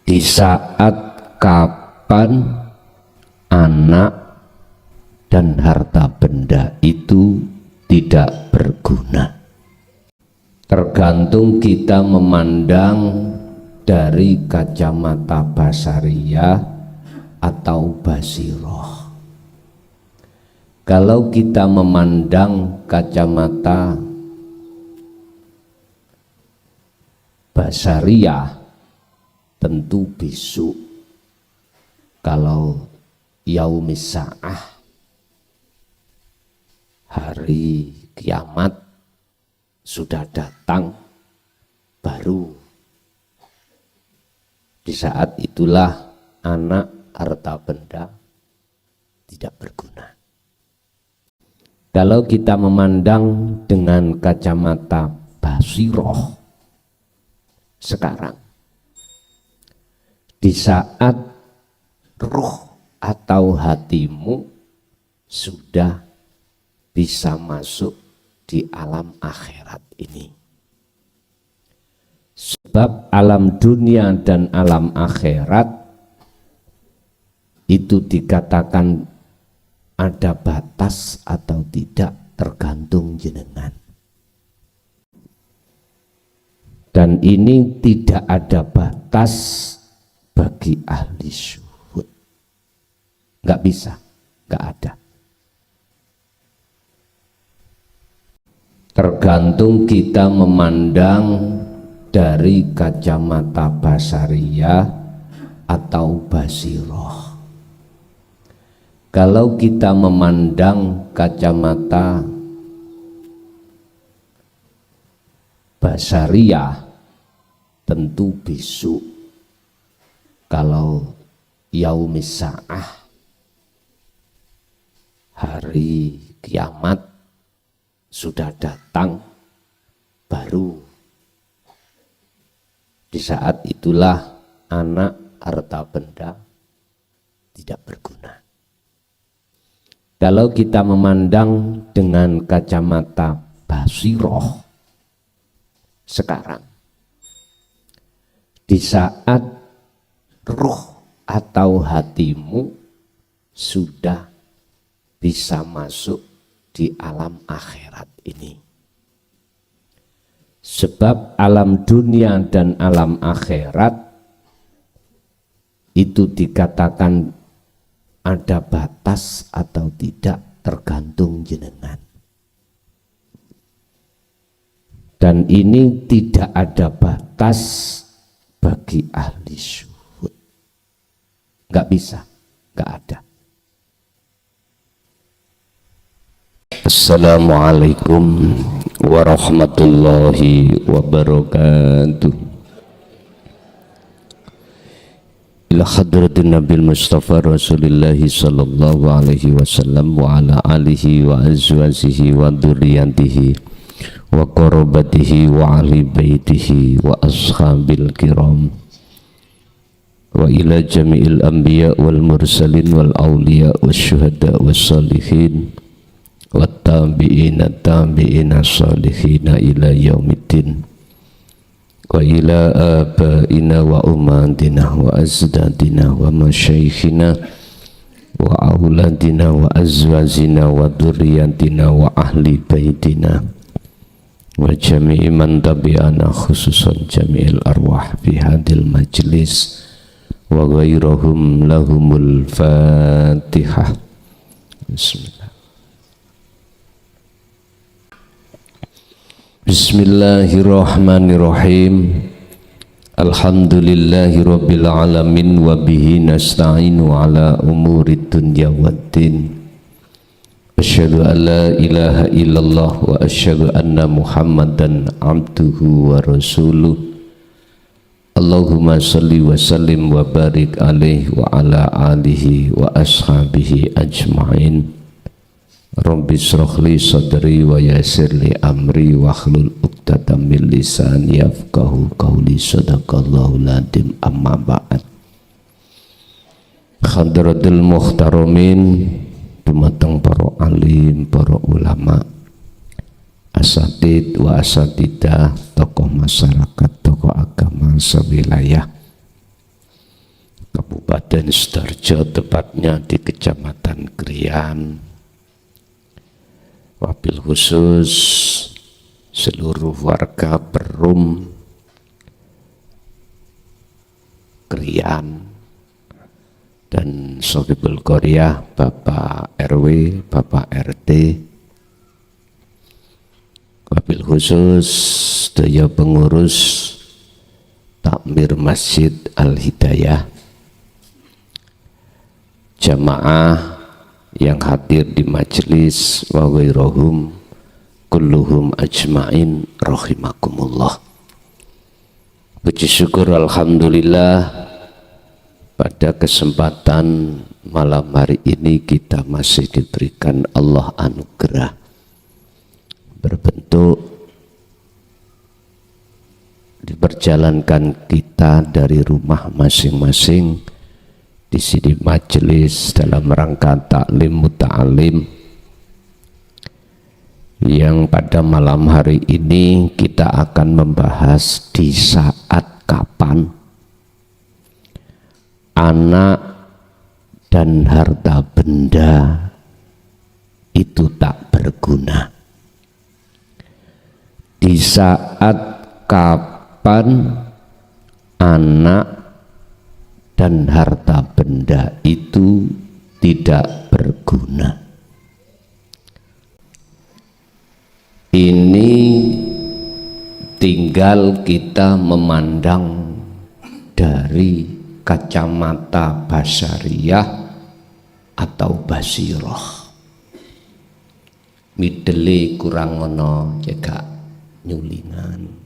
Di saat kapan anak dan harta benda itu tidak berguna, tergantung kita memandang dari kacamata basariyah atau basiroh. Kalau kita memandang kacamata basariyah, tentu besok kalau yaumis sa'ah, hari kiamat sudah datang, baru di saat itulah anak harta benda tidak berguna. Kalau kita memandang dengan kacamata basiroh, sekarang di saat ruh atau hatimu sudah bisa masuk di alam akhirat ini. Sebab alam dunia dan alam akhirat itu dikatakan ada batas atau tidak, tergantung jenengan. Dan ini tidak ada batas bagi ahli syuhud. Nggak bisa, nggak ada. Tergantung kita memandang dari kacamata basariyah atau basiroh. Kalau kita memandang kacamata basariyah, tentu besok kalau yaumis sa'ah, hari kiamat sudah datang, baru di saat itulah anak harta benda tidak berguna. Kalau kita memandang dengan kacamata basiroh, sekarang di saat ruh atau hatimu sudah bisa masuk di alam akhirat ini. Sebab alam dunia dan alam akhirat itu dikatakan ada batas atau tidak, tergantung jenengan. Dan ini tidak ada batas bagi ahli syuhud. Nggak bisa, nggak ada. Assalamualaikum warahmatullahi wabarakatuh. Ila hadratin Nabil Mustafa Rasulillahi sallallahu alaihi wasallam wa ala alihi wa azwajihi wa dzurriyyatihi wa qarabatihi wa ahli baitihi wa ashabil kiram wa ila jami'il anbiya wal mursalin wal awliya wasyuhada wassalihin wat tabi'ina tabi'ina salihina ila yaumiddin wa ila abaina wa umatina wa azdadina wa masyaikhina wa auladina wa azwajina wa dzurriyyatina wa ahli baitina wa jami'i man tabi'ana khususan jami'il arwah fi hadil majlis wa ghairahum lahumul fatihah. Bismillah. Bismillahirrahmanirrahim. Alhamdulillahi rabbil alamin wa bihi nasta'inu ala umurid dunya waddin. Asyhadu an la ilaha illallah wa asyhadu anna Muhammadan abduhu wa rasuluh. Allahumma salli wa sallim wa barik alaihi wa ala alihi wa ashabihi ajma'in. Rabbi shrah li sadri wa yassir li amri wahlul 'uqdatam min lisani yafqahu qawli. Sadaqallahul adzim. Amma ba'd. Hadratul muhtaramin, dumateng para alim, para ulama, asatid wa asatidah, tokoh masyarakat, tokoh agama sewilayah. Kabupaten Sidoarjo, tepatnya di Kecamatan Krian. Wabil khusus seluruh warga Perum Krian dan Sohibul Qaryah, Bapak RW, Bapak RT. Wabil khusus daya pengurus Takmir Masjid Al-Hidayah, jamaah yang hadir di majelis wa ghairuhum kulluhum ajma'in rahimakumullah. Puji syukur alhamdulillah, pada kesempatan malam hari ini kita masih diberikan Allah anugerah berbentuk diperjalankan kita dari rumah masing-masing di sini majelis dalam rangka taklim muta'alim, yang pada malam hari ini kita akan membahas di saat kapan anak dan harta benda itu tak berguna. Di saat kapan anak dan harta benda itu tidak berguna. Ini tinggal kita memandang dari kacamata basariyah atau basiroh. Midele kurang ono cekak nyulingan.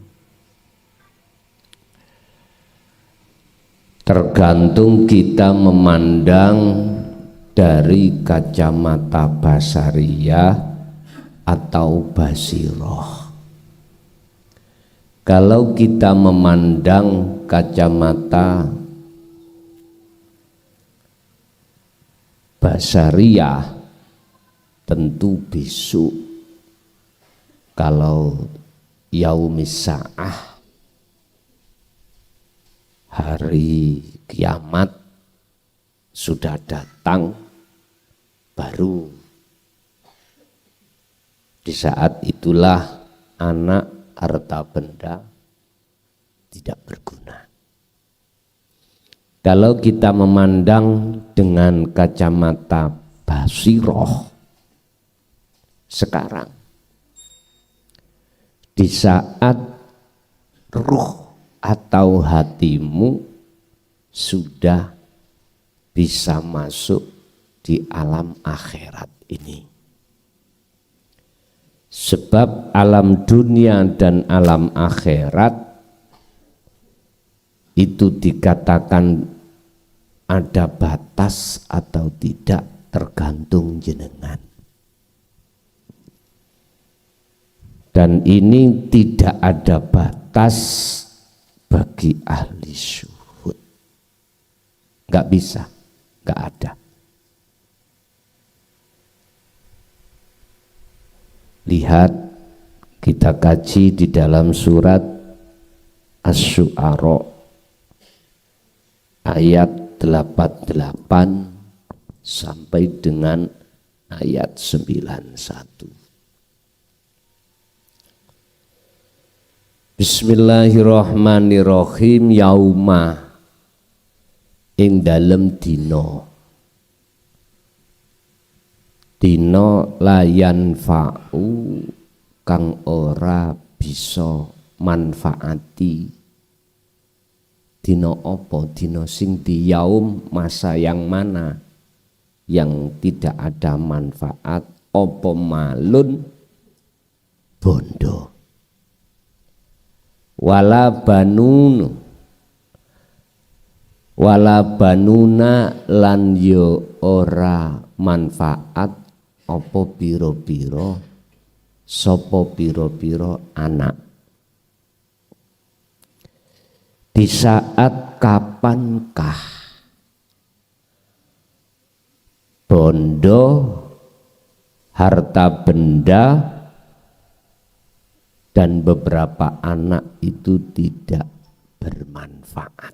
Tergantung kita memandang dari kacamata basariyah atau basiroh. Kalau kita memandang kacamata basariyah, tentu besok kalau yaumis sa'ah, hari kiamat sudah datang, baru di saat itulah anak harta benda tidak berguna. Kalau kita memandang dengan kacamata basiroh sekarang, di saat ruh atau hatimu sudah bisa masuk di alam akhirat ini. Sebab alam dunia dan alam akhirat itu dikatakan ada batas atau tidak tergantung jenengan. Dan ini tidak ada batas bagi ahli syuhud. Nggak bisa, nggak ada. Lihat, kita kaji di dalam surat Asy-Syu'ara ayat 88 sampai dengan ayat 91. Bismillahirrahmanirrahim. Yauma ing dalem dina layan fa'u kang ora bisa manfaati. Dina apa? Dina sing di yaum, masa yang mana yang tidak ada manfaat, apa malun bondo wala banuna lan yo ora manfaat apa piro-piro sapa piro-piro anak. Di saat kapankah bondo, harta benda dan beberapa anak itu tidak bermanfaat.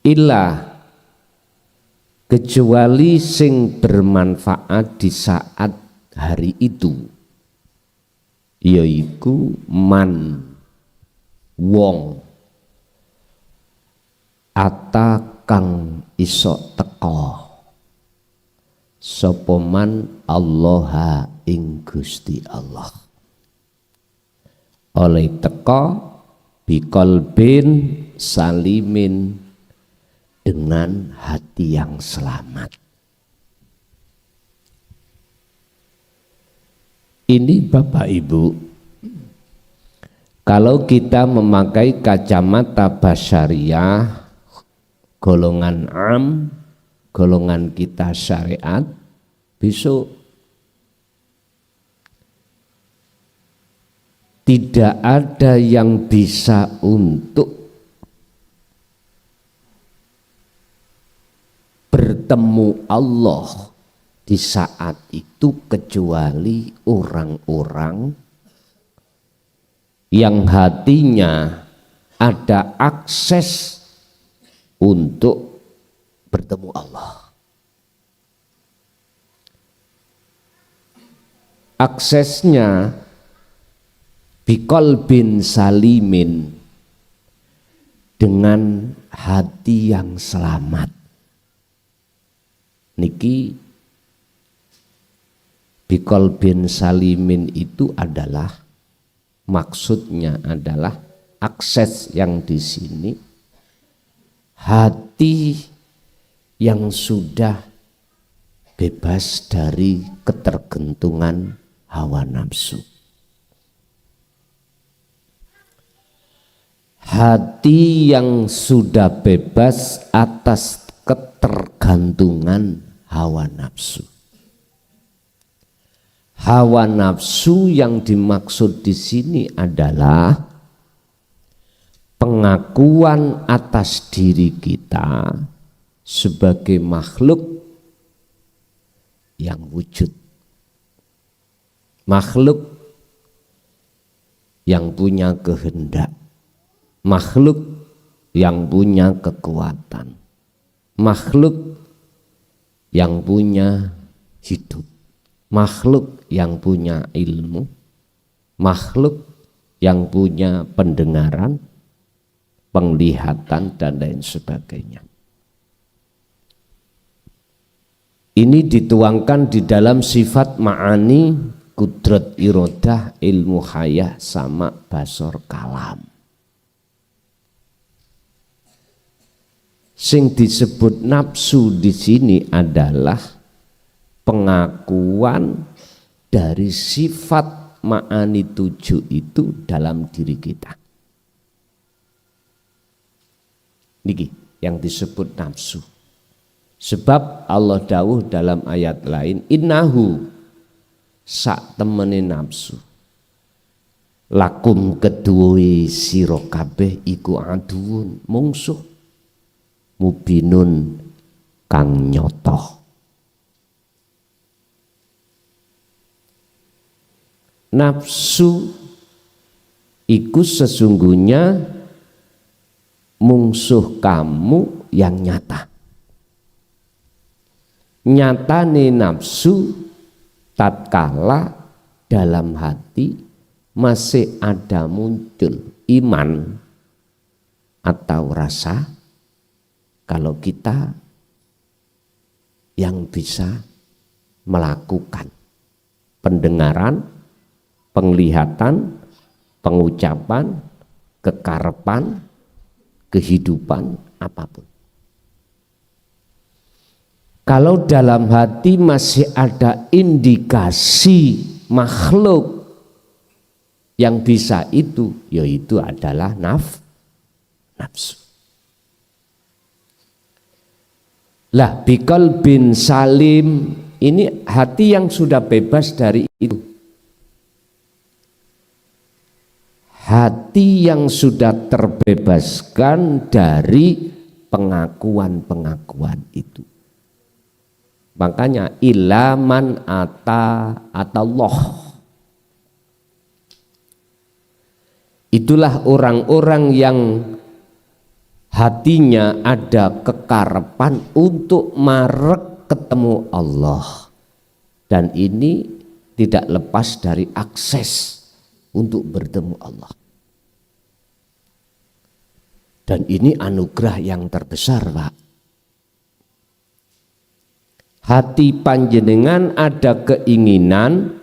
illa kecuali sing bermanfaat di saat hari itu, yaiku man wong ata kang iso teko sapa man Allah ing Gusti Allah, oleh teko biqalbin salimin, dengan hati yang selamat. Ini Bapak Ibu, kalau kita memakai kacamata basyariah golongan am, golongan kita syariat, besok tidak ada yang bisa untuk bertemu Allah di saat itu kecuali orang-orang yang hatinya ada akses untuk bertemu Allah. Aksesnya biqalbin salimin, dengan hati yang selamat. Niki biqalbin salimin itu adalah, maksudnya adalah akses yang di sini hati yang sudah bebas dari ketergantungan hawa nafsu. Hati yang sudah bebas atas ketergantungan hawa nafsu. Hawa nafsu yang dimaksud di sini adalah pengakuan atas diri kita sebagai makhluk yang wujud, makhluk yang punya kehendak, makhluk yang punya kekuatan, makhluk yang punya hidup, makhluk yang punya ilmu, makhluk yang punya pendengaran, penglihatan, dan lain sebagainya. Ini dituangkan di dalam sifat ma'ani, kudrat irodah, ilmu hayah, sama basor kalam. Sing disebut nafsu di sini adalah pengakuan dari sifat ma'ani 7 itu dalam diri kita. Niki yang disebut nafsu. Sebab Allah dawuh dalam ayat lain, innahu sak temene nafsu lakum keduwe sira kabeh iku aduun mungsuh mubinun kang nyoto. Nafsu iku sesungguhnya mungsuh kamu yang nyata. Nyatane nafsu tatkala dalam hati masih ada muncul iman atau rasa kalau kita yang bisa melakukan pendengaran, penglihatan, pengucapan, kekarepan, kehidupan apapun. Kalau dalam hati masih ada indikasi makhluk yang bisa itu, yaitu adalah nafsu. Lah biqalbin salim, ini hati yang sudah bebas dari itu. Hati yang sudah terbebaskan dari pengakuan-pengakuan itu. Makanya ilaman atallah. Itulah orang-orang yang hatinya ada kekarapan untuk marek ketemu Allah, dan ini tidak lepas dari akses untuk bertemu Allah. Dan ini anugerah yang terbesar, Pak. Hati panjenengan ada keinginan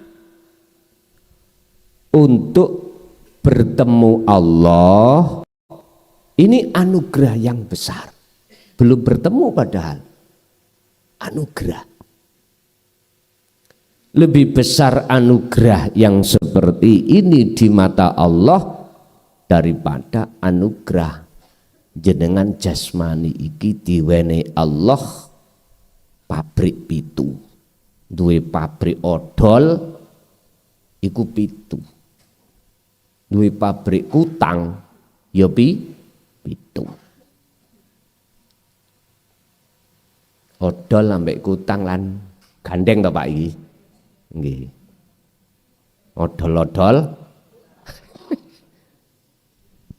untuk bertemu Allah, ini anugerah yang besar. Belum bertemu padahal anugerah. Lebih besar anugerah yang seperti ini di mata Allah daripada anugerah jenengan jasmani iki diwenehi Allah pabrik pitu, duwe pabrik odol iku pitu, duwe pabrik kutang ya pitu. Odol ambek kutang lan gandeng to Pak iki. Nggih. Odol-odol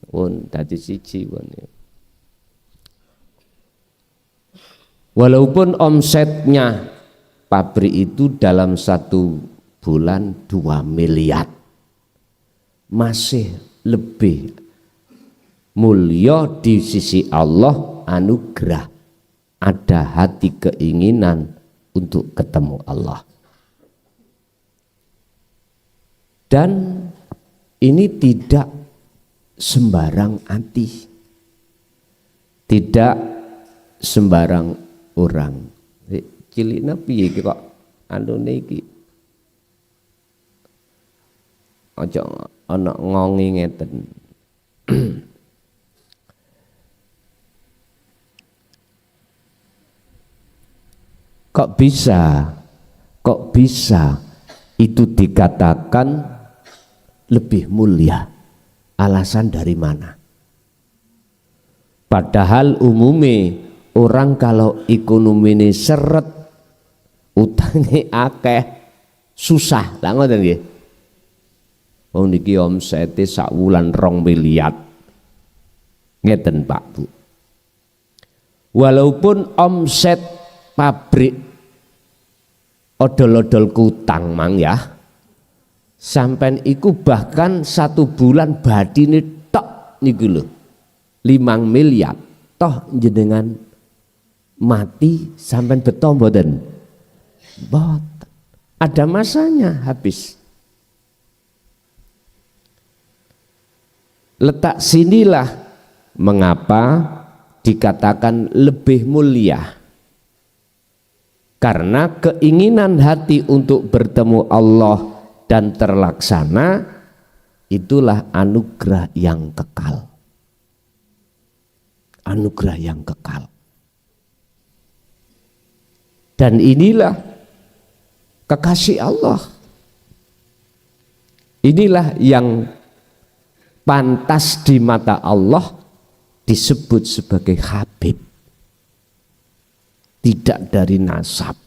pun dadi siji pun. Walaupun omsetnya pabrik itu dalam 1 bulan 2 miliar, masih lebih mulia di sisi Allah anugerah ada hati keinginan untuk ketemu Allah. Dan ini tidak sembarang hati, tidak sembarang orang. Cilikna piye kok anune iki aja ana ngongi ngeten. Kok bisa itu dikatakan lebih mulia? Alasan dari mana? Padahal umumnya orang kalau ekonomi ini seret, utangnya akeh, susah lah ngoten nggih. Wong niki omsete sak wulan 2 miliar. Ngeten Pak Bu. Walaupun omset pabrik odol-odol kutang mang ya, sampai iku bahkan 1 bulan badine tok niku lho 5 miliar, toh jenengan mati sampai beto mboten? Mboten. Ada masanya habis. Letak sinilah mengapa dikatakan lebih mulia. Karena keinginan hati untuk bertemu Allah dan terlaksana, itulah anugerah yang kekal. Anugerah yang kekal. Dan inilah kekasih Allah. Inilah yang pantas di mata Allah disebut sebagai Habib. Tidak dari nasab,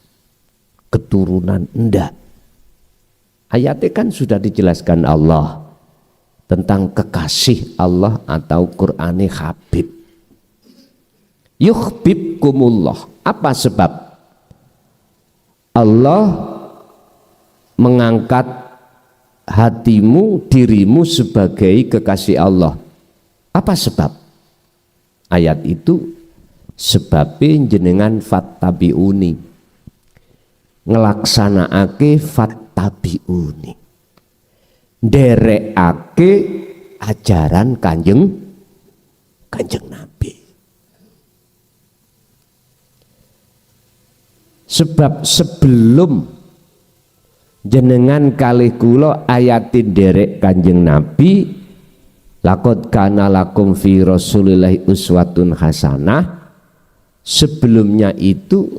keturunan, enggak. Ayatnya kan sudah dijelaskan Allah tentang kekasih Allah atau Qur'ani Habib. Yuhbibkumullah. Apa sebab? Allah mengangkat hatimu, dirimu sebagai kekasih Allah. Apa sebab? Ayat itu sebabnya jenengan fattabi'uni, ngelaksanakake fattabi'uni, nderekake ajaran kanjeng Nabi. Sebab sebelum jenengan kalih kula ayatin derek kanjeng Nabi, laqad kana lakum fi rasulillahi uswatun hasanah. Sebelumnya itu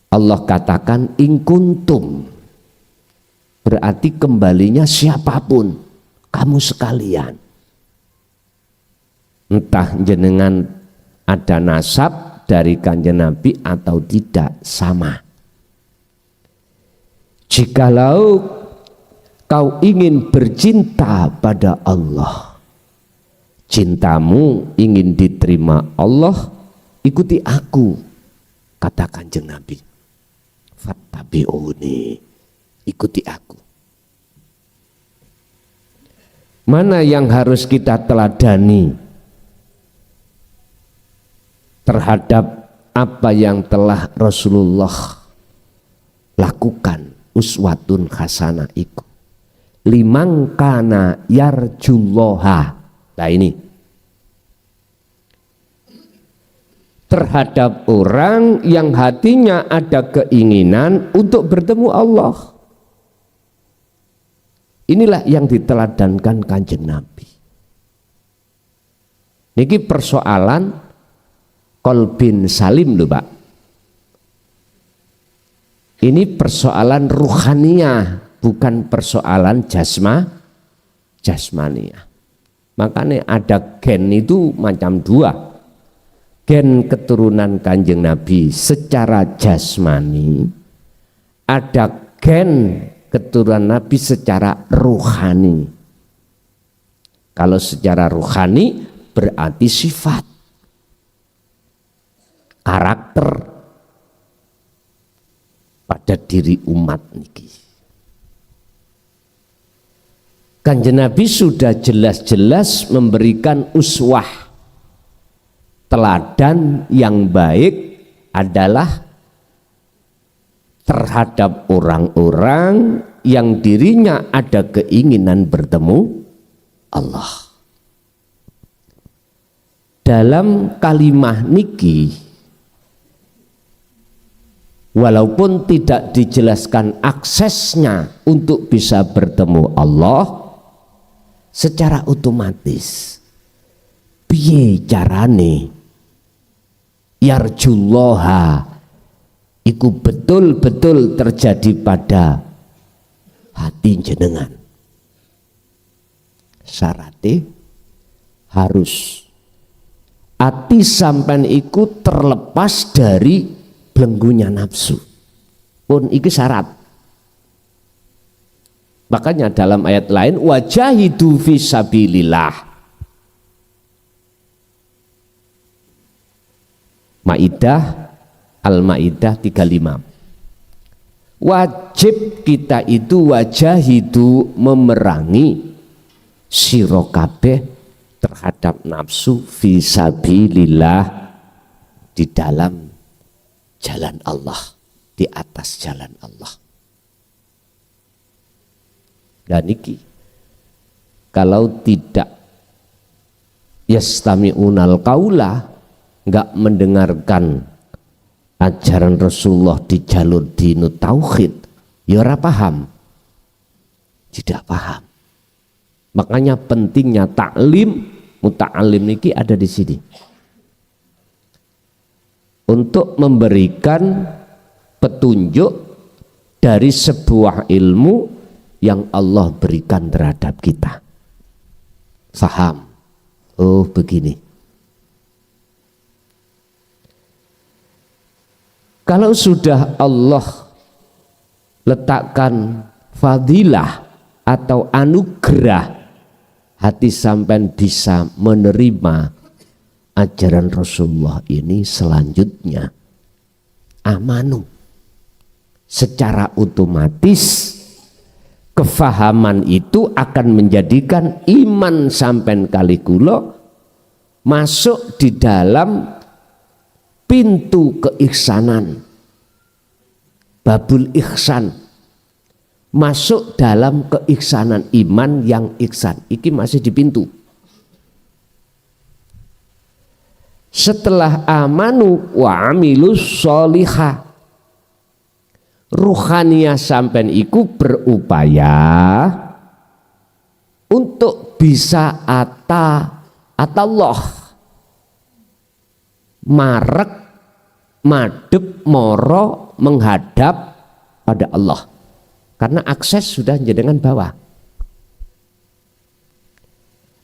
Allah katakan in kuntum, berarti kembalinya siapapun, kamu sekalian. Entah jenengan ada nasab dari kanjeng Nabi atau tidak, sama. Jikalau kau ingin bercinta pada Allah cintamu ingin diterima Allah, ikuti aku, kata Kanjeng Nabi. Fattabi'uni, ikuti aku. Mana yang harus kita teladani terhadap apa yang telah Rasulullah lakukan, uswatun hasanah iku liman kana yarjullaha. Nah ini terhadap orang yang hatinya ada keinginan untuk bertemu Allah. Inilah yang diteladankan Kanjeng Nabi. Niki persoalan qalbin salim lho Pak. Ini persoalan ruhaniyah, bukan persoalan jasmaniah. Makanya ada gen itu macam dua. Gen keturunan Kanjeng Nabi secara jasmani, ada gen keturunan Nabi secara ruhani. Kalau secara ruhani berarti sifat, karakter pada diri umat niki. Kanjeng Nabi sudah jelas-jelas memberikan uswah, teladan yang baik adalah terhadap orang-orang yang dirinya ada keinginan bertemu Allah. Dalam kalimah niki, walaupun tidak dijelaskan aksesnya untuk bisa bertemu Allah, secara otomatis piye carane yarjullaha iku betul-betul terjadi pada hati jenengan. Syaratnya harus hati sampean iku terlepas dari belenggunya nafsu. Pun iki syarat. Makanya dalam ayat lain wajahidu fi sabilillah. Maidah Al-Maidah 35. Wajib kita itu wajahidu memerangi sira kabeh terhadap nafsu fi sabilillah, di dalam jalan Allah, di atas jalan Allah. Dan iki kalau tidak yastami'unal qaula, enggak mendengarkan ajaran Rasulullah di jalur dinut tauhid, ya ora paham, tidak paham. Makanya pentingnya taklim, muta'alim niki ada di sini untuk memberikan petunjuk dari sebuah ilmu yang Allah berikan terhadap kita. Faham? Oh begini. Kalau sudah Allah letakkan fadilah atau anugerah, hati sampean bisa menerima ajaran Rasulullah ini, selanjutnya amanu. Secara otomatis kefahaman itu akan menjadikan iman sampean kali kula masuk di dalam pintu keihsanan, babul ihsan, masuk dalam keihsanan iman yang ihsan. Iki masih di pintu. Setelah amanu wa amilus sholihah, ruhaniyah sampean iku berupaya untuk bisa atallah, marek madep moro menghadap pada Allah, karena akses sudah jenengan bawa.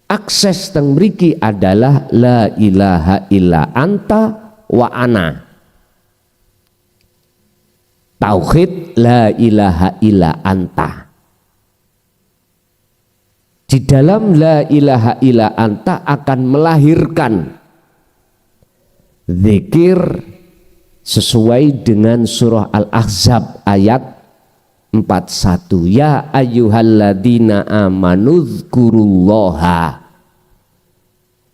Akses teng mriki adalah la ilaha illa anta wa ana. Tauhid la ilaha illa anta. Di dalam la ilaha illa anta akan melahirkan zikir sesuai dengan surah Al-Ahzab ayat 41. Ya ayyuhalladzina amanu dzkurullaha.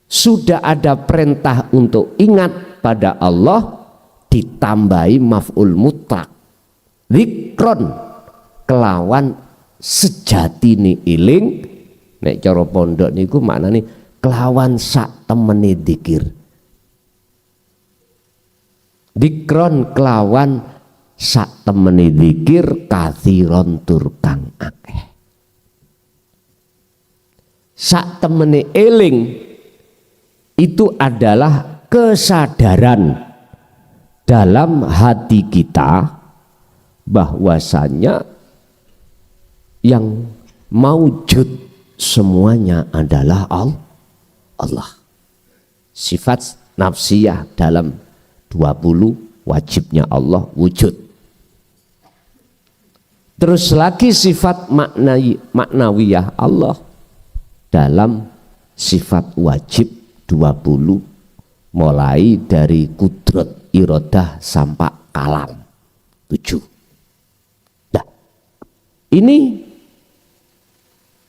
Sudah ada perintah untuk ingat pada Allah, ditambahi maf'ul mutlak. Zikron kelawan sejatine eling. Nek cara pondok niku maknane kelawan sak temene dzikir. Dikron kelawan sak temene dzikir kathiron tur kang akeh. Sak temene eling itu adalah kesadaran dalam hati kita bahwasanya yang maujud semuanya adalah Allah. Sifat nafsiyah dalam 20 wajibnya Allah wujud. Terus lagi sifat maknawiyah Allah dalam sifat wajib 20, mulai dari kudrat, iradah sampai kalam 7. Nah, ini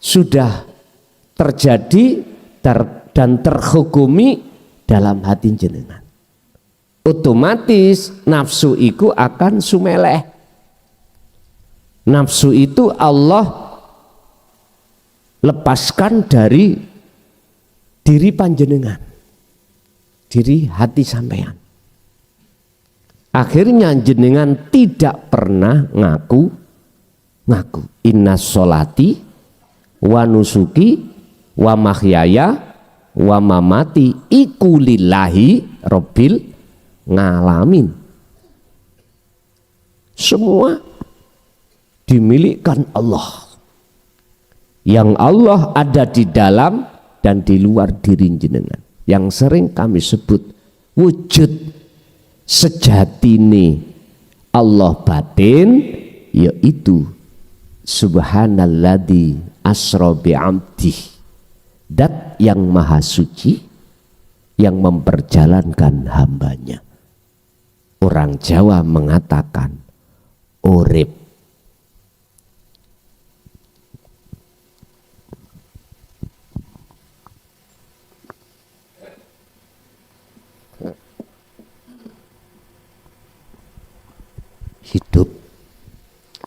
sudah terjadi dan terhukumi dalam hati jenengan. Otomatis nafsu itu akan sumeleh. Nafsu itu Allah lepaskan dari diri panjenengan, diri hati sampean. Akhirnya jenengan tidak pernah ngaku inna sholati wa nusuki wa mahyaya wa mamati iku lillahi rabbil ngalamin. Semua dimilikan Allah. Yang Allah ada di dalam dan di luar diri jenengan. Yang sering kami sebut wujud sejatine Allah batin, yaitu subhanalladzi asra bi'abdih, dat yang maha suci yang memperjalankan hambanya. Orang Jawa mengatakan urip.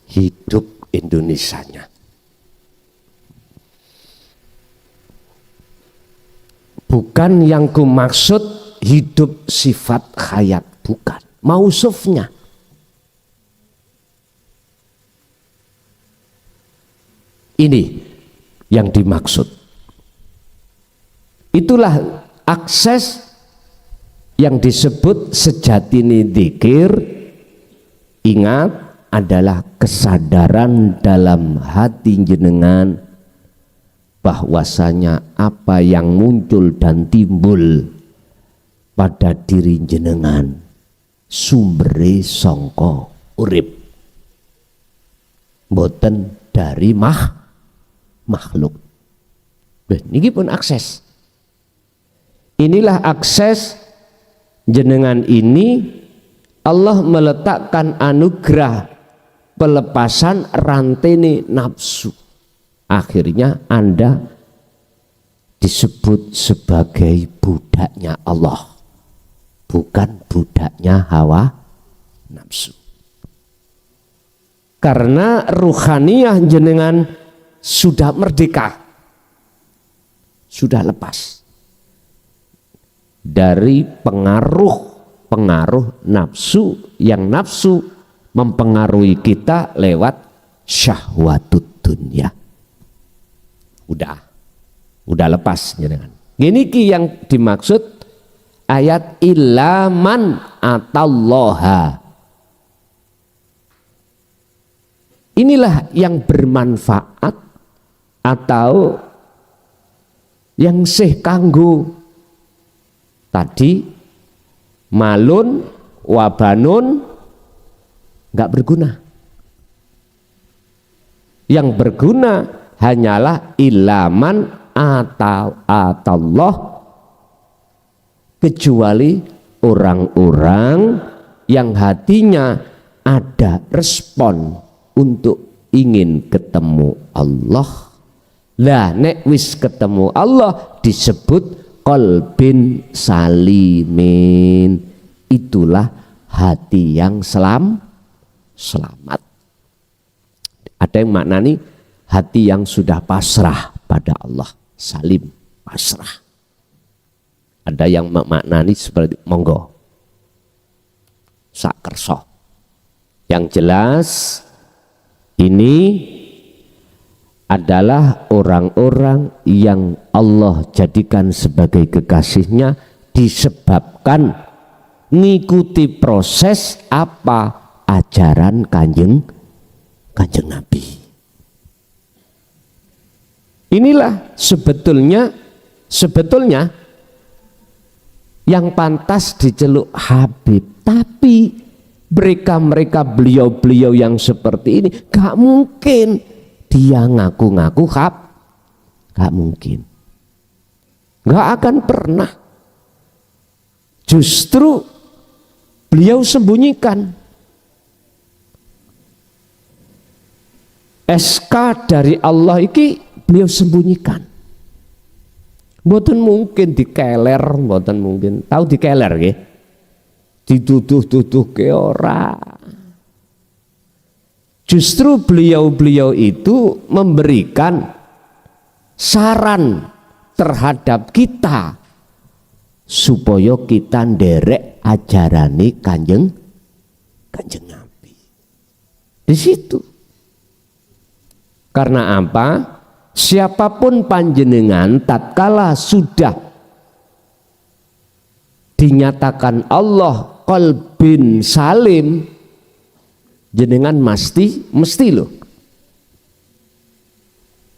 Hidup Indonesianya. Bukan yang ku maksud hidup sifat hayat, bukan. Mausufnya. Ini yang dimaksud. Itulah akses yang disebut sejatine dzikir. Ingat, adalah kesadaran dalam hati jenengan bahwasanya apa yang muncul dan timbul pada diri jenengan sumbere sangka urip, boten dari makhluk. Niki pun akses. Inilah akses jenengan ini. Allah meletakkan anugerah pelepasan rantai nafsu. Akhirnya Anda disebut sebagai budaknya Allah, bukan budaknya hawa nafsu. Karena ruhaniyah jenengan sudah merdeka, sudah lepas dari pengaruh nafsu, yang nafsu mempengaruhi kita lewat syahwatut dunya. Udah lepas jenengan. Gini ki yang dimaksud ayat ilaman atallaha. Inilah yang bermanfaat atau yang sih kanggo tadi malun wabanun nggak berguna. Yang berguna hanyalah ilaman atallah, kecuali orang-orang yang hatinya ada respon untuk ingin ketemu Allah. Lah nek wis ketemu Allah disebut qalbin salimin, itulah hati yang selamat. Ada yang maknani hati yang sudah pasrah pada Allah, salim, pasrah. Ada yang memaknani seperti monggo sak kerso. Yang jelas ini adalah orang-orang yang Allah jadikan sebagai kekasihnya disebabkan ngikuti proses apa ajaran kanjeng Nabi. Inilah sebetulnya yang pantas diceluk Habib, tapi mereka beliau-beliau yang seperti ini gak mungkin dia ngaku-ngaku gak mungkin, gak akan pernah. Justru beliau sembunyikan. SK dari Allah iki beliau sembunyikan. Mboten mungkin dikeler, mboten mungkin. Tahu dikeler nggih? Dituduh-tuduh ke ora. Justru beliau-beliau itu memberikan saran terhadap kita supaya kita nderek ajarane kanjeng Nabi. Di situ. Karena apa? Siapapun panjenengan tatkala sudah dinyatakan Allah qalbin salim, jenengan mesti loh.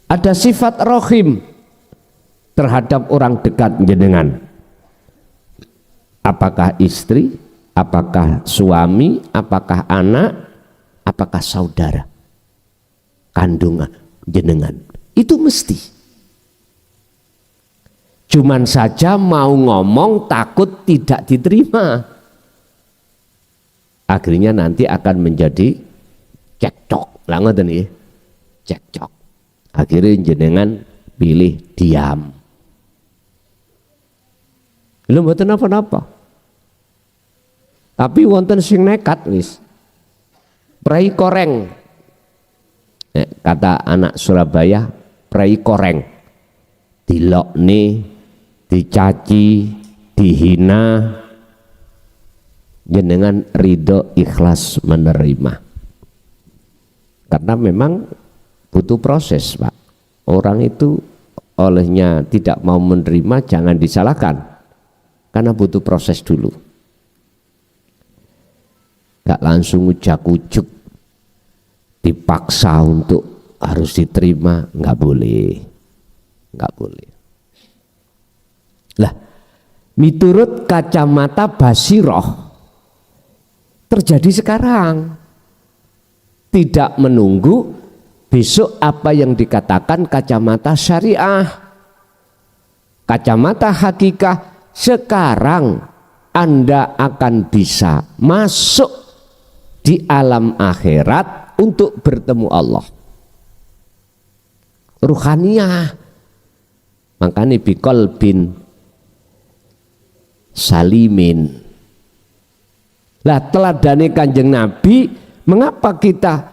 Ada sifat rohim terhadap orang dekat jenengan. Apakah istri, apakah suami, apakah anak, apakah saudara kandungan jenengan, itu mesti. Cuman saja mau ngomong takut tidak diterima, akhirnya nanti akan menjadi cekcok. Lah ngoten nggih, cekcok. Akhirnya jenengan pilih diam. Lha mboten napa-napa. Tapi wonten sing nekat wis. Prai koreng. Kata anak Surabaya, prai koreng. Dilokne, dicaci, dihina, jenengan ridho ikhlas menerima. Karena memang butuh proses, Pak. Orang itu olehnya tidak mau menerima jangan disalahkan, karena butuh proses dulu. Gak langsung ujak-ujuk dipaksa untuk harus diterima, nggak boleh, nggak boleh. Lah, miturut kacamata basiroh terjadi sekarang, tidak menunggu besok apa yang dikatakan kacamata syariah, kacamata hakikah. Sekarang Anda akan bisa masuk di alam akhirat untuk bertemu Allah. Ruhaniyah. Makanya biqalbin salimin. Lah teladane Kanjeng Nabi, mengapa kita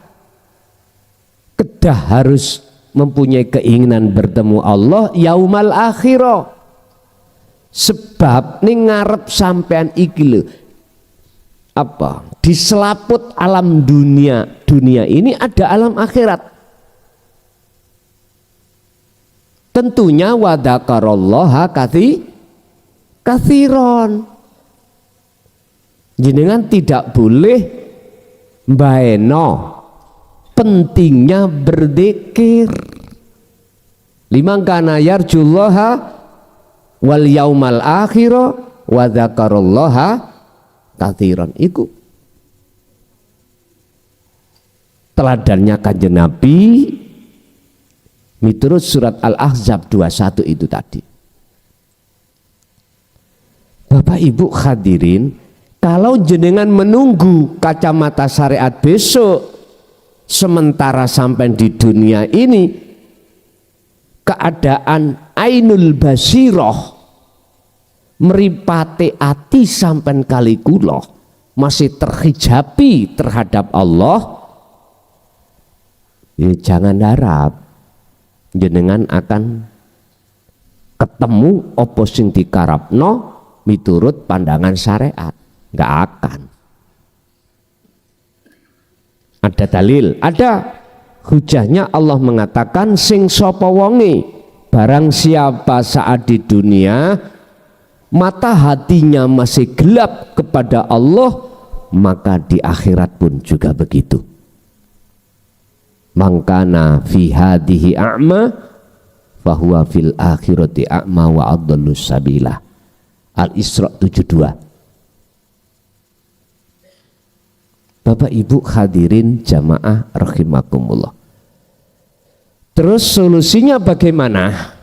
kedah harus mempunyai keinginan bertemu Allah yaumal akhirah? Sebab ning ngarep sampean iki lho, apa? Di selaput alam dunia ini ada alam akhirat. Tentunya wadakarallaha katsiron. Jenengan tidak boleh mbaeno pentingnya berzikir. Liman kana yarjullaha wal yaumal akhirah wa dzakarallaha katsiran. Iku teladannya Kanjeng Nabi Miturut surat Al-Ahzab 21 itu tadi. Bapak Ibu hadirin, kalau jenengan menunggu kacamata syariat besok, sementara sampai di dunia ini keadaan ainul basiroh, meripate ati sampai kali kula masih terhijabi terhadap Allah, ya jangan harap jenengan akan ketemu apa sing dikarapno miturut pandangan syariat. Nggak akan. Ada dalil, ada hujahnya. Allah mengatakan sing sapa wonge, barang siapa saat di dunia mata hatinya masih gelap kepada Allah, maka di akhirat pun juga begitu. Mangkana fi hadhihi a'ma fahuwa fil akhirati a'ma wa adallu sabila. Al-Isra 72. Bapak Ibu hadirin jamaah rahimakumullah. Terus solusinya bagaimana?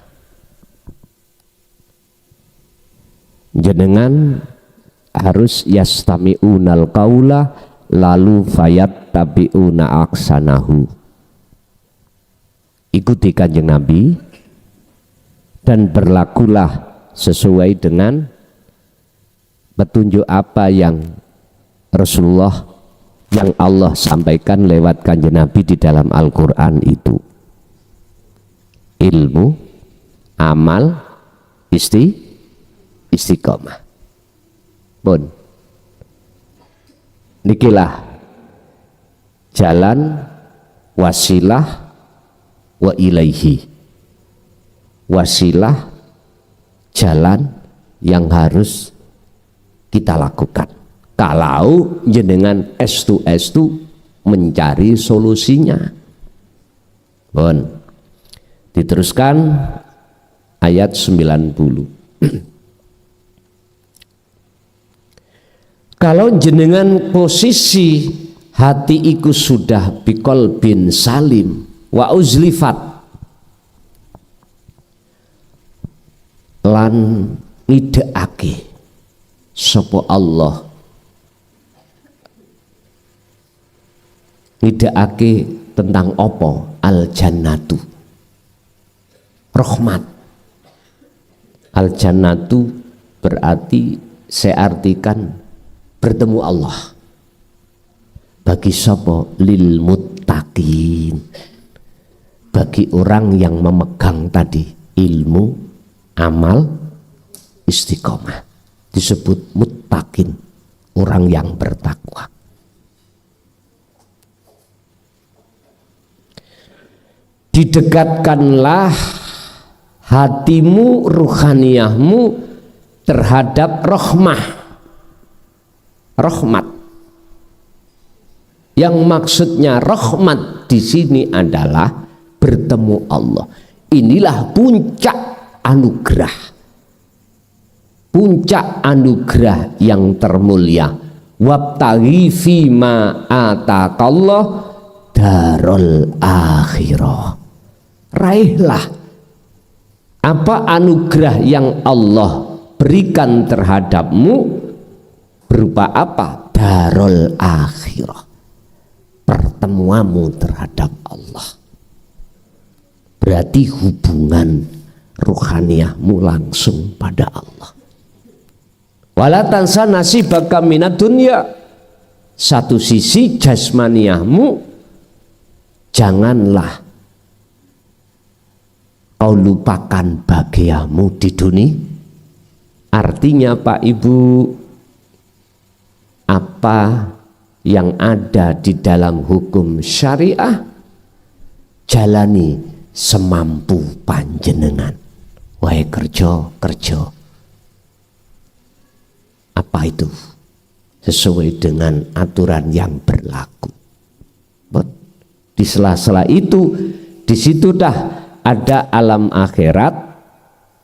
Jenengan harus yastami'unal qaula lalu fayattabi'una aksanahu. Ikuti Kanjeng Nabi dan berlakulah sesuai dengan petunjuk apa yang Rasulullah, yang Allah sampaikan lewat Kanjeng Nabi di dalam Al-Quran itu. Ilmu, amal, istiqomah. Pun nikilah jalan wasilah wa ilaihi. Wasilah, jalan yang harus kita lakukan kalau jenengan estu mencari solusinya. Bon, diteruskan ayat 90. Kalau jenengan posisi hati iku sudah bikol bin salim wa uzlifat lan ngideake sapa Allah, ngideake tentang apa? Al jannatu, rahmat. Al jannatu berarti saya artikan bertemu Allah. Bagi sapa? Lil muttaqin, bagi orang yang memegang tadi ilmu, amal, istiqomah, disebut muttaqin, orang yang bertakwa. Didekatkanlah hatimu, ruhaniyahmu terhadap rahmat. Yang maksudnya rahmat di sini adalah bertemu Allah. Inilah puncak anugerah. Puncak anugerah yang termulia. Wabtaghi fima ataqallah darul akhirah. Raihlah apa anugerah yang Allah berikan terhadapmu, berupa apa? Darul akhirah, pertemuanmu terhadap Allah. Berarti hubungan ruhaniyahmu langsung pada Allah. Wala tansa nasibaka minad dunya. Satu sisi jasmaniyahmu janganlah kau lupakan bahagiamu di dunia. Artinya Pak Ibu, apa yang ada di dalam hukum syariah jalani semampu panjenengan. Wae kerja. Apa itu? Sesuai dengan aturan yang berlaku. Di sela-sela itu, di situ dah ada alam akhirat,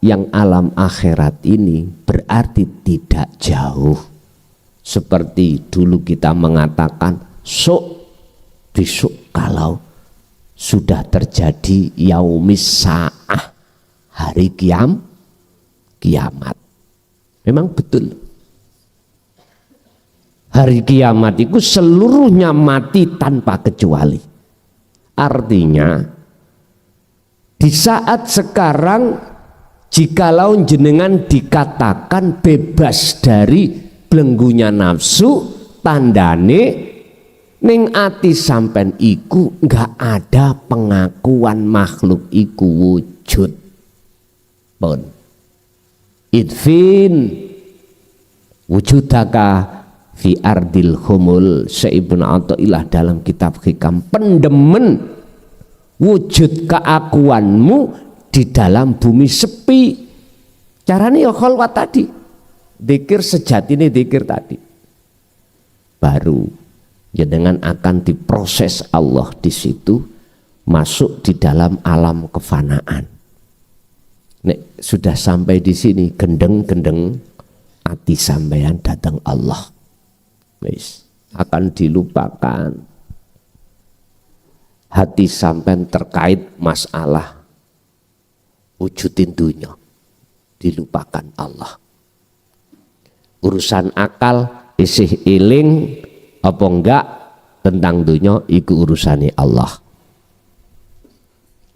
yang alam akhirat ini berarti tidak jauh. Seperti dulu kita mengatakan besok kalau sudah terjadi yaumis sa'ah, hari kiamat. Memang betul. Hari kiamat itu seluruhnya mati tanpa kecuali. Artinya di saat sekarang jikalau jenengan dikatakan bebas dari belenggunya nafsu, tandane ning ati sampen iku enggak ada pengakuan makhluk iku wujud. Pun idfin wujudaka fi ardil khumul. Ibnu Athaillah dalam kitab Hikam, pendemen wujud keakuanmu di dalam bumi sepi. Caranya ya khalwat tadi, zikir sejati ini, zikir tadi, baru jenengan akan diproses Allah di situ, masuk di dalam alam kefanaan. Nek sudah sampai di sini, gendeng-gendeng hati sampean datang Allah, wis akan dilupakan hati sampean terkait masalah wujudin dunia, dilupakan Allah. Urusan akal isih iling apa enggak tentang dunia, iku urusane Allah.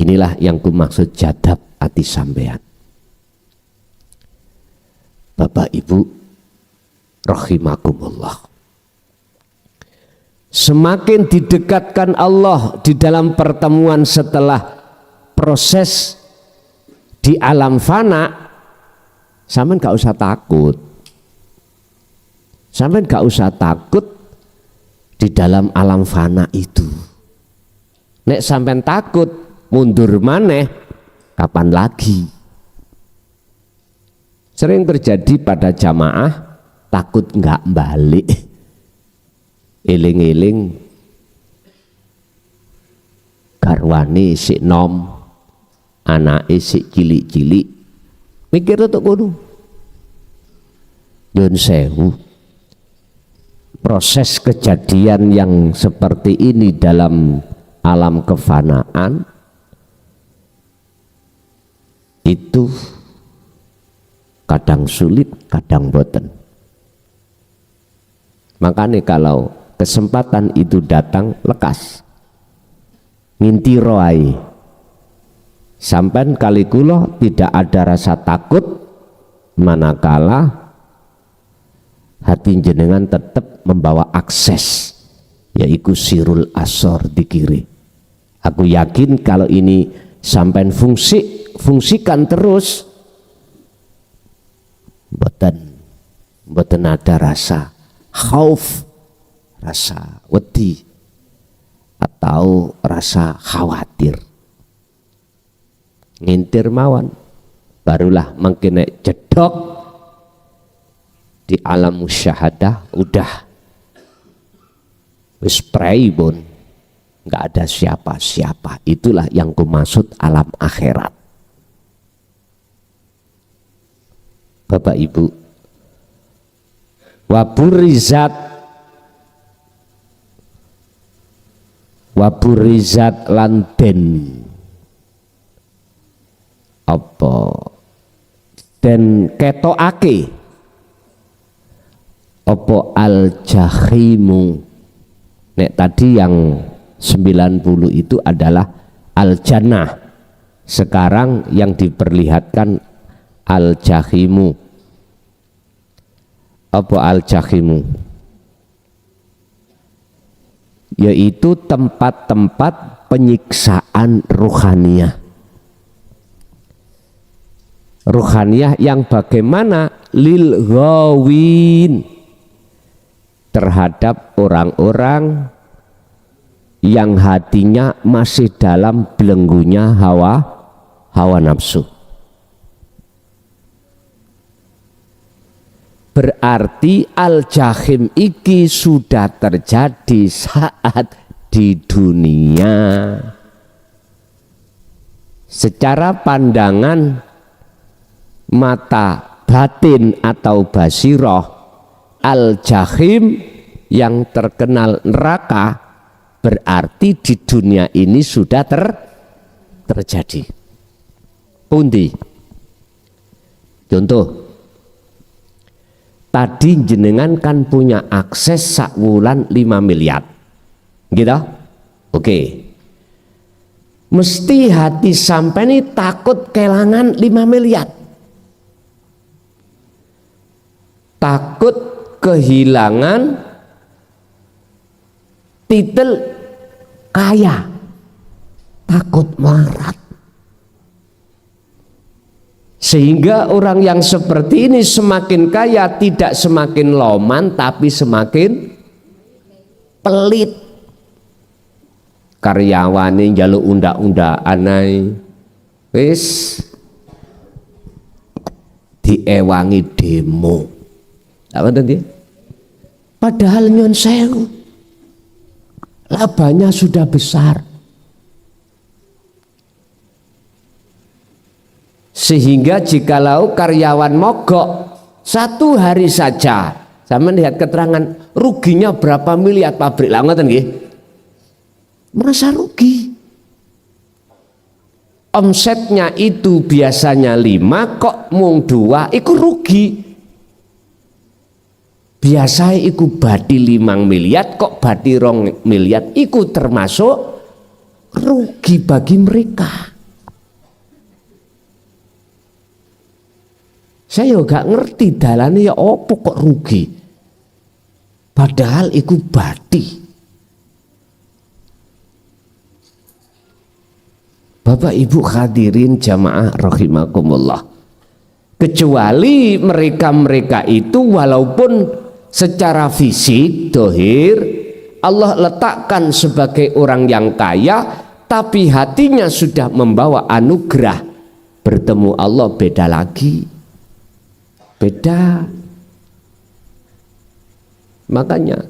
Inilah yang ku maksud jadab hati sampean. Bapak Ibu rahimakumullah, semakin didekatkan Allah di dalam pertemuan setelah proses di alam fana, sampean gak usah takut. Sampean gak usah takut di dalam alam fana itu. Nek sampean takut mundur maneh, kapan lagi? Sering terjadi pada jamaah takut nggak balik, eling-eling garwane sik nom, anake sik cilik-cilik, mikir tuh kudu nyun sewu. Proses kejadian yang seperti ini dalam alam kefanaan itu kadang sulit, kadang boten. Makanya kalau kesempatan itu datang, lekas nginti roai. Sampai kali kula tidak ada rasa takut, manakala hati jenengan tetap membawa akses, yaitu sirul asor di kiri. Aku yakin kalau ini sampai fungsikan terus, boten ada rasa khauf, rasa wedi atau rasa khawatir. Ngintir mawon, barulah mungkin jedok di alam musyahadah, udah wis praibun, nggak ada siapa-siapa. Itulah yang kumaksud alam akhirat. Bapak Ibu, waburizat lanten apa den ketokake apa al jahimu. Nek tadi yang 90 itu adalah al jannah, sekarang yang diperlihatkan al jahimu. Apa al jahimu? Yaitu tempat-tempat penyiksaan ruhaniyah. Ruhaniyah yang bagaimana? Lil ghawin, terhadap orang-orang yang hatinya masih dalam belenggunya hawa nafsu. Berarti al-jahim iki sudah terjadi saat di dunia. Secara pandangan mata batin atau basiroh, al-jahim yang terkenal neraka berarti di dunia ini sudah terjadi. Pundi? Contoh, tadi jenengan kan punya akses sak wulan 5 miliar, gitu? Oke. Mesti hati sampai ini takut kehilangan 5 miliar. Takut kehilangan titel kaya, takut melarat. Sehingga orang yang seperti ini semakin kaya tidak semakin loman tapi semakin pelit. Karyawane njaluk undak-undakan wis diewangi demo. Apa tadi? Padahal nyon sewu labanya sudah besar. Sehingga jikalau karyawan mogok 1 hari saja, sama lihat keterangan ruginya berapa miliar pabrik lah, ngoten nggih. Merasa rugi. Omsetnya itu biasanya 5 kok mung 2, iku rugi. Biasanya iku badi 5 miliar kok badi 2 miliar, iku termasuk rugi bagi mereka. Saya gak ngerti dalane ya opo kok rugi. Padahal iku badi. Bapak Ibu hadirin jamaah rahimakumullah. Kecuali mereka-mereka itu walaupun secara fisik dohir Allah letakkan sebagai orang yang kaya, tapi hatinya sudah membawa anugerah. Bertemu Allah beda lagi. Beda. Makanya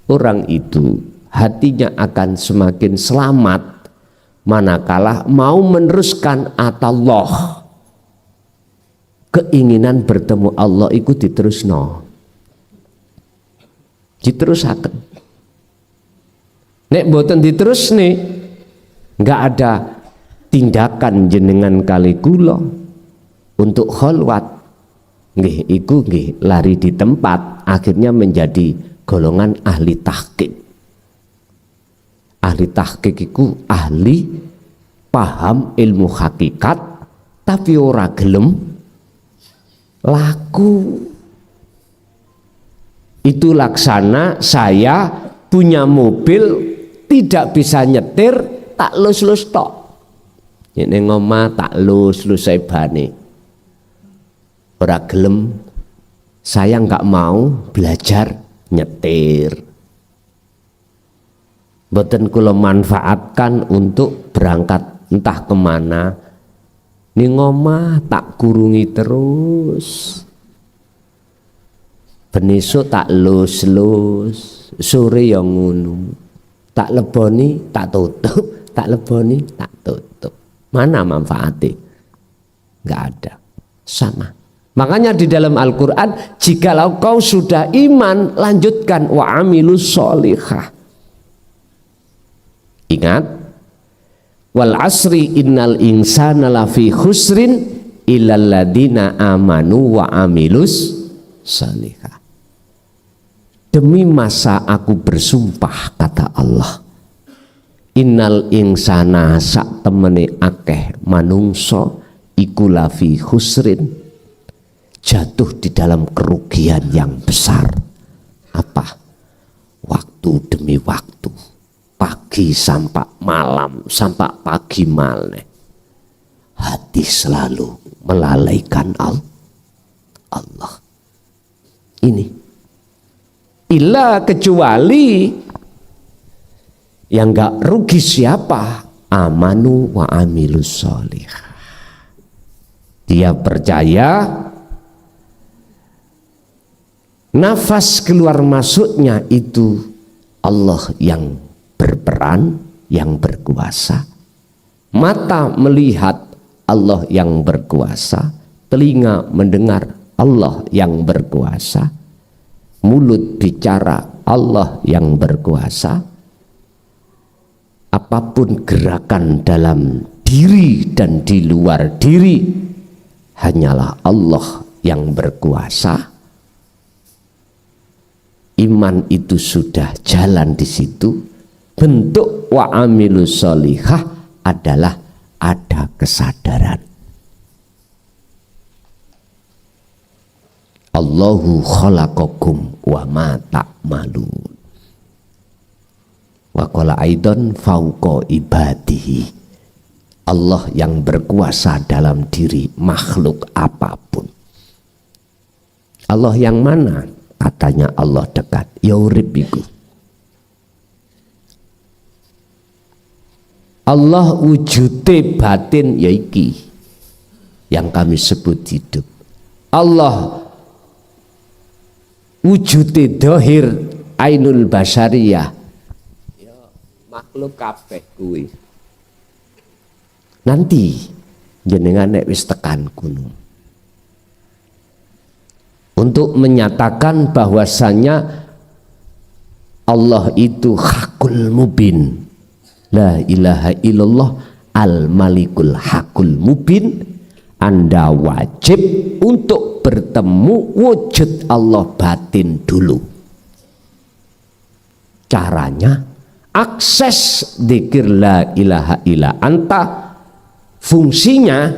orang itu hatinya akan semakin selamat manakala mau meneruskan atallah. Keinginan bertemu Allah itu diterusno, diterusaken. Nek boten diterus nih, nggak ada tindakan jenengan kali kula untuk kholwat. Nggih, iku nggih lari di tempat, akhirnya menjadi golongan ahli tahqiq. Ahli tahqiq iku ahli paham ilmu hakikat tapi ora gelem laku. Itu laksana saya punya mobil tidak bisa nyetir, tak lus-lus tok. Ini ngomah tak lus-lus saya bani. Ora gelem, saya nggak mau belajar nyetir. Boten kula manfaatkan untuk berangkat entah kemana. Ning omah tak kurungi terus. Benesuk tak lus-lus, sore yang ngono. Tak leboni, tak tutup, tak leboni, tak tutup. Mana manfaatnya? Nggak ada. Sama. Makanya di dalam Al-Quran, jikalau kau sudah iman, lanjutkan wa amilus sholihah. Ingat, wal asri innal insana lafi khusrin illal ladina amanu wa amilus sholihah. Demi masa aku bersumpah, kata Allah, innal insana sak temene akeh manungso iku lafi khusrin, jatuh di dalam kerugian yang besar. Apa? Waktu demi waktu, pagi sampai malam, sampai pagi malam, hati selalu melalaikan Allah. Ini illa kecuali yang gak rugi siapa? Amanu wa amilus sholihah. Dia percaya nafas keluar masuknya itu Allah yang berperan, yang berkuasa. Mata melihat Allah yang berkuasa, telinga mendengar Allah yang berkuasa, mulut bicara Allah yang berkuasa, apapun gerakan dalam diri dan di luar diri, hanyalah Allah yang berkuasa. Iman itu sudah jalan di situ. Bentuk wa amilus sholihah adalah ada kesadaran. Allahu khalaqakum wa ma ta'malun. Wa qala aidan fauqa ibadihi. Allah yang berkuasa dalam diri makhluk apapun. Allah yang mana? Katanya Allah dekat. Ya urip iku. Allah wujude batin ya iki yang kami sebut hidup. Allah wujude dohir ainul basyariyah ya makhluk kabeh kuwi. Nanti jenengan nek wis tekan gunung untuk menyatakan bahwasanya Allah itu hakul mubin, la ilaha illallah al malikul hakul mubin. Anda wajib untuk bertemu wujud Allah batin dulu. Caranya akses dzikir la ilaha illa anta. Fungsinya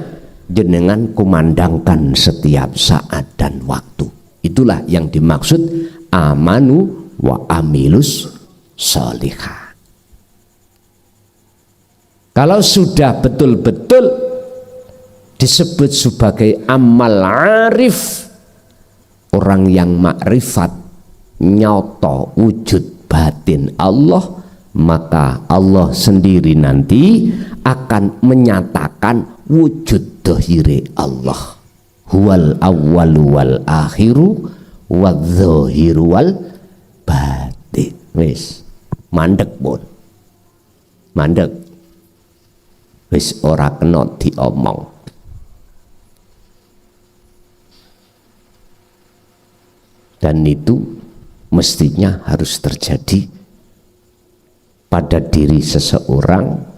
jenengan kumandangkan setiap saat dan waktu. Itulah yang dimaksud amanu wa amilus sholihah. Kalau sudah betul-betul disebut sebagai amal arif, orang yang makrifat nyoto wujud batin Allah, maka Allah sendiri nanti akan menyatakan wujud dohire Allah. Huwal awwalu wal akhiru wadz-dzahiru wal batin. Wis mandek pun. Mandek. Wis ora kena diomong. Dan itu mestinya harus terjadi pada diri seseorang.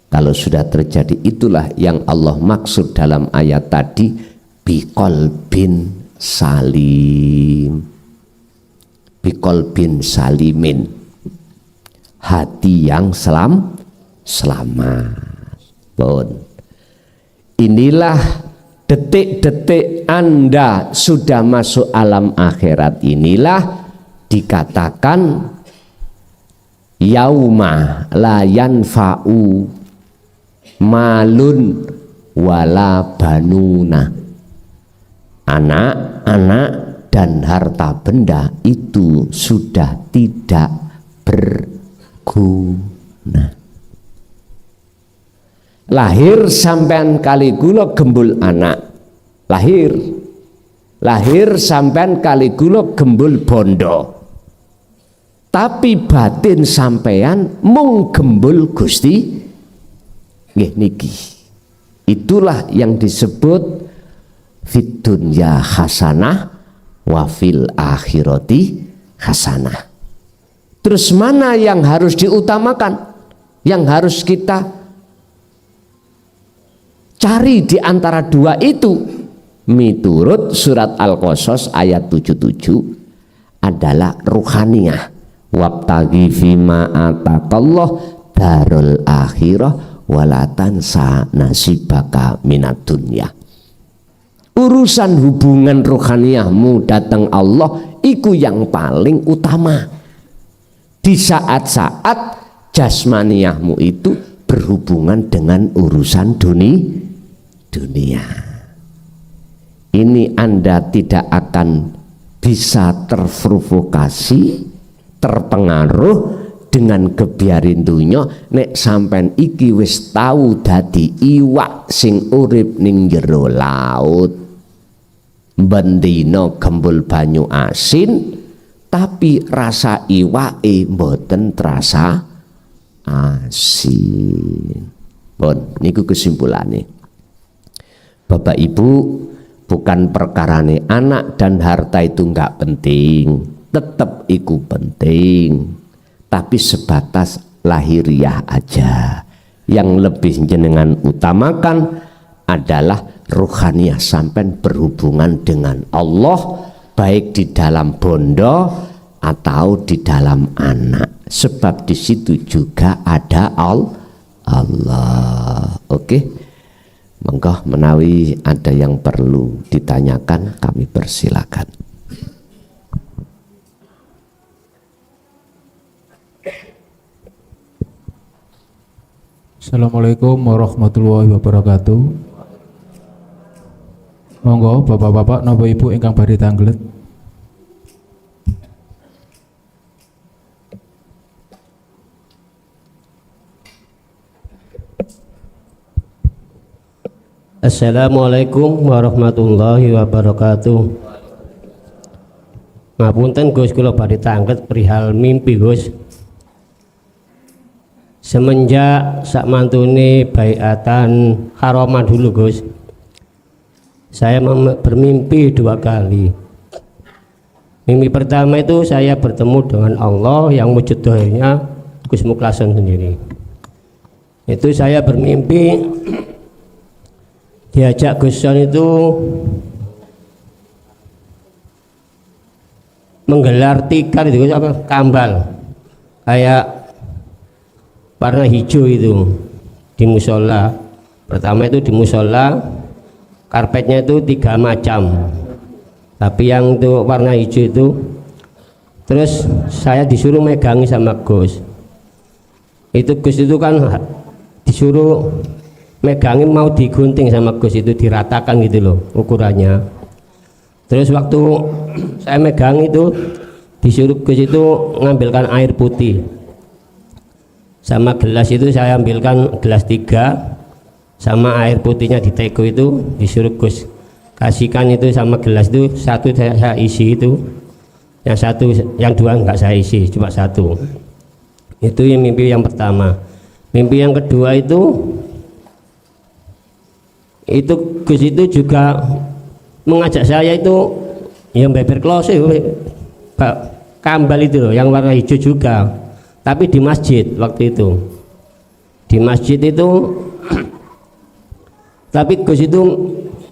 Kalau sudah terjadi, itulah yang Allah maksud dalam ayat tadi, biqalbin salim, biqalbin salimin, hati yang selamat. Bon. Inilah detik-detik Anda sudah masuk alam akhirat, inilah dikatakan yauma la yanfa'u malun wala banuna. Anak-anak dan harta benda itu sudah tidak berguna. Lahir sampean kali kula gembul anak, lahir sampean kali kula gembul bondo, tapi batin sampean mung gembul Gusti nggih niki. Itulah yang disebut fid dunya hasanah wa fil akhirati hasanah. Terus mana yang harus diutamakan, yang harus kita cari di antara dua itu? Miturut surat Al-Qasas ayat 77 adalah ruhaniyah. Wabtaghi fima ataqallah darul akhirah walatan sa nasibaka minat dunya. Urusan hubungan rohaniyahmu datang Allah iku yang paling utama. Di saat-saat jasmaniyahmu itu berhubungan dengan urusan dunia. Ini Anda tidak akan bisa terprovokasi, terpengaruh dengan kebiarin dunya nek sampean iki wis tau dadi iwak sing urip ning jero laut, bendina gembul banyu asin tapi rasa iwake mboten terasa asin. Bon, niku kesimpulane. Bapak Ibu, bukan perkarane anak dan harta itu enggak penting, tetap iku penting. Tapi sebatas lahiriah aja. Yang lebih jenengan utamakan adalah ruhaniyah sampean berhubungan dengan Allah, baik di dalam bondo atau di dalam anak, sebab di situ juga ada Allah. Oke, monggo menawi ada yang perlu ditanyakan kami persilakan. Assalamualaikum warahmatullahi wabarakatuh. Monggo bapak-bapak napa ibu ingkang badhe tanglet. Assalamualaikum warahmatullahi wabarakatuh. Ngapunten Gus, kula badhe tanglet perihal mimpi Gus. Semenjak sak mantune baiatan Haromah dulu Gus, saya bermimpi 2 kali. Mimpi pertama itu saya bertemu dengan Allah yang wujud dohirnya Gus Muklason sendiri. Itu saya bermimpi diajak Gus Son itu menggelar tikar itu apa, kambal kayak warna hijau itu di musola. Pertama itu di musola karpetnya itu 3 macam, tapi yang itu warna hijau itu. Terus saya disuruh megangi sama Gus. Itu Gus itu kan disuruh megangi, mau digunting sama Gus, itu diratakan gitu loh ukurannya. Terus waktu saya megang itu disuruh Gus itu ngambilkan air putih sama gelas, itu saya ambilkan gelas 3 sama air putihnya di teko itu disuruh Gus kasihkan itu sama gelas itu 1 saya isi, itu yang 1, yang 2 enggak saya isi, cuma 1. Itu yang mimpi yang pertama. Mimpi yang kedua itu Gus itu juga mengajak saya itu yang beber klose kambal itu loh yang warna hijau juga, tapi di masjid waktu itu. Di masjid itu tapi Gus itu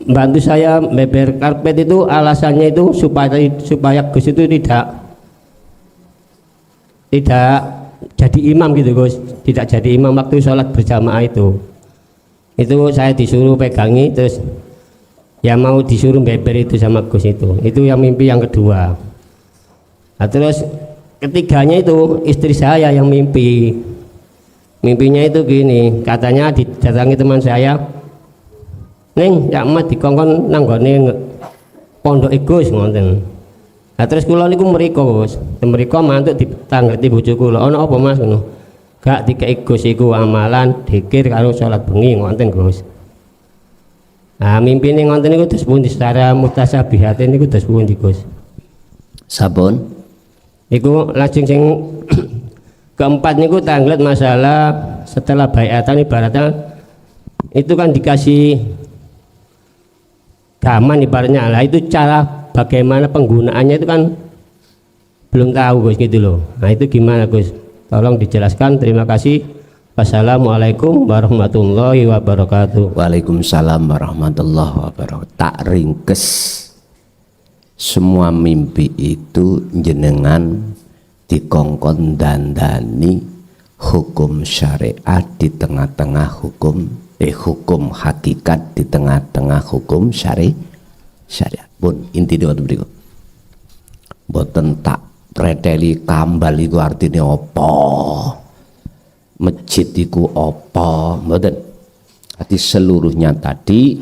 bantu saya beber karpet itu, alasannya itu supaya Gus itu tidak jadi imam gitu Gus, tidak jadi imam waktu sholat berjamaah itu. Itu saya disuruh pegangi, terus ya mau disuruh beber itu sama Gus itu yang mimpi yang kedua. Nah, terus ketiganya itu istri saya yang mimpinya itu gini, katanya didatangi teman saya, "Ning, ya emat dikongkon nanggone pondok Gus ngoten." Nah, terus kula niku mriko Gus, mriko mantuk ditangleti bojo kula, "Ana apa Mas?" ngono. "Gak dikei Gus iku amalan dikir karo salat bengi ngoten Gus." Nah, mimpine ngoten niku terus pundi secara mutasabihate niku terus pundi Gus? Sabun Niku lajeng sing keempat niku tanglet masalah setelah baiatan, ibaratnya itu kan dikasih gaman ibaratnya. Lah itu cara bagaimana penggunaannya itu kan belum tahu Gus gitu loh. Nah, itu gimana Gus? Tolong dijelaskan, terima kasih. Wassalamualaikum warahmatullahi wabarakatuh. Waalaikumsalam warahmatullahi wabarakatuh. Tak ringkes, semua mimpi itu jenengan dikongkon dandani hukum syariat di tengah-tengah hukum hakikat di tengah-tengah hukum syariat pun. Inti diwat berikut boten tak preteli kambal iku artinya apa, masjid iku apa, mboten. Jadi seluruhnya tadi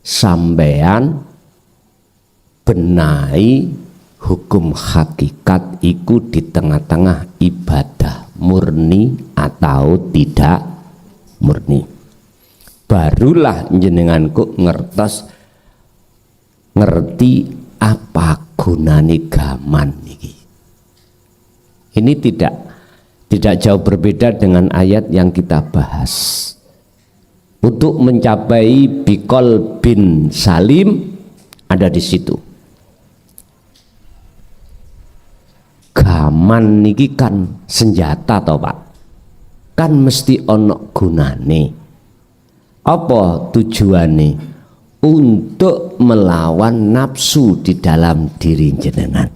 sampean benahi hukum hakikat iku di tengah-tengah ibadah murni atau tidak murni. Barulah jenenganku ngerti apa gunane gaman niki. Ini tidak jauh berbeda dengan ayat yang kita bahas. Untuk mencapai bikol bin salim ada di situ. Gaman niki kan senjata toh Pak. kan mesti ono gunane. Apa tujuane? Untuk melawan nafsu di dalam diri jenengan.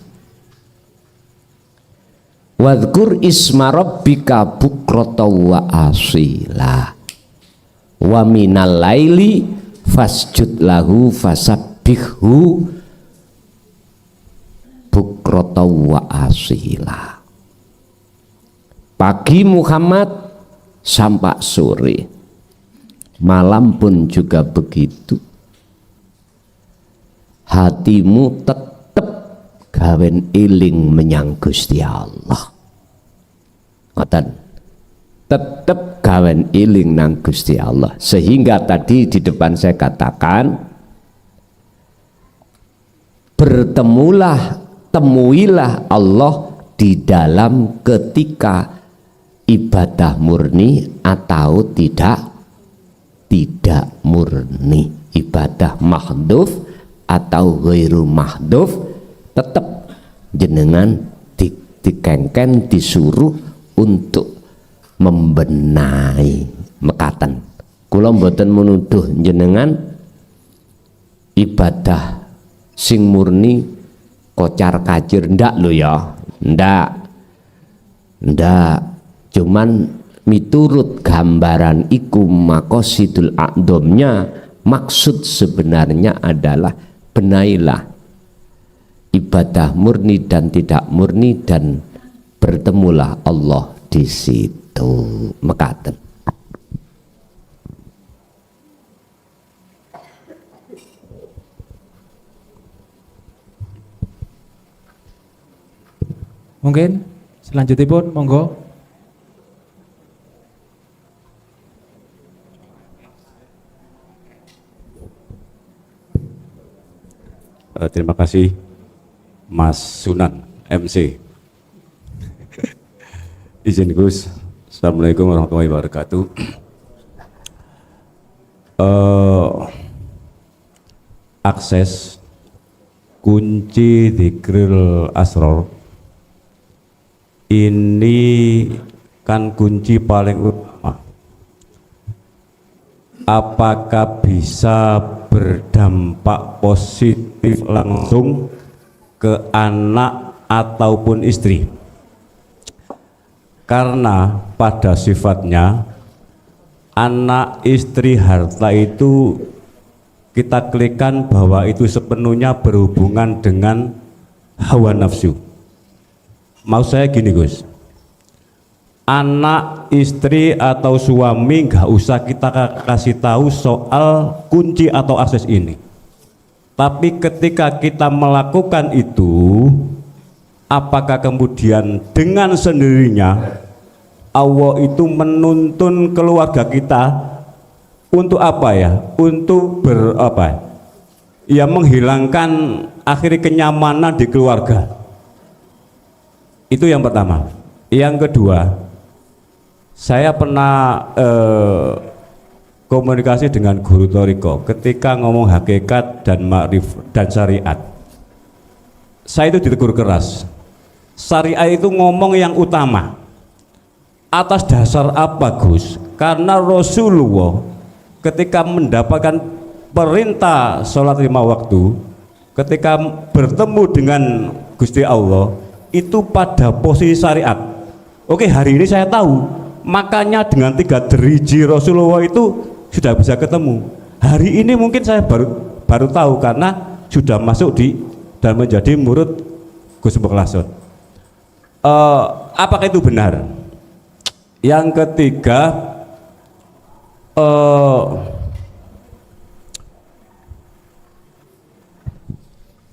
Wadhkur isma rabbika bukrata wa asila wa minal laili fasjud lahu fasabbihhu bukrata wa asila. Pagi Muhammad sampai sore, malam pun juga begitu. Hatimu tetap gawen iling menyang Gusti Allah. Ngoten. Tetap gawen iling nang Gusti Allah. Sehingga tadi di depan saya katakan, temuilah Allah di dalam ketika ibadah murni atau tidak murni, ibadah mahdhuf atau ghairu mahdhuf, tetap jenengan dikengken disuruh untuk membenahi mekaten. Kula mboten menuduh jenengan ibadah sing murni kocar kacir, ndak lho ya, ndak, cuman miturut gambaran iku maqasidul a'dhamnya, maksud sebenarnya adalah benailah ibadah murni dan tidak murni dan bertemulah Allah di situ mekaten. Mungkin selanjutnya pun monggo. Terima kasih Mas Sunan MC. Izin Gus. Assalamualaikum warahmatullahi wabarakatuh. Akses kunci dzikril asrar ini kan kunci paling utama. Apakah bisa berdampak positif langsung ke anak ataupun istri? Karena pada sifatnya anak, istri, harta itu kita klikkan bahwa itu sepenuhnya berhubungan dengan hawa nafsu. Mau saya gini Gus, anak, istri atau suami nggak usah kita kasih tahu soal kunci atau akses ini. Tapi ketika kita melakukan itu, apakah kemudian dengan sendirinya Allah itu menuntun keluarga kita untuk apa ya? Untuk menghilangkan akhirnya kenyamanan di keluarga. Itu yang pertama. Yang kedua, saya pernah komunikasi dengan guru Thoriko ketika ngomong hakikat dan ma'rif dan syariat. Saya itu ditegur keras. Syariat itu ngomong yang utama. Atas dasar apa Gus? Karena Rasulullah ketika mendapatkan perintah sholat 5 waktu, ketika bertemu dengan Gusti Allah itu pada posisi syariat. Oke, hari ini saya tahu, makanya dengan 3 deriji Rasulullah itu sudah bisa ketemu. Hari ini mungkin saya baru tahu karena sudah masuk dan menjadi murid Gus Mbok Lason. Apakah itu benar? Yang ketiga,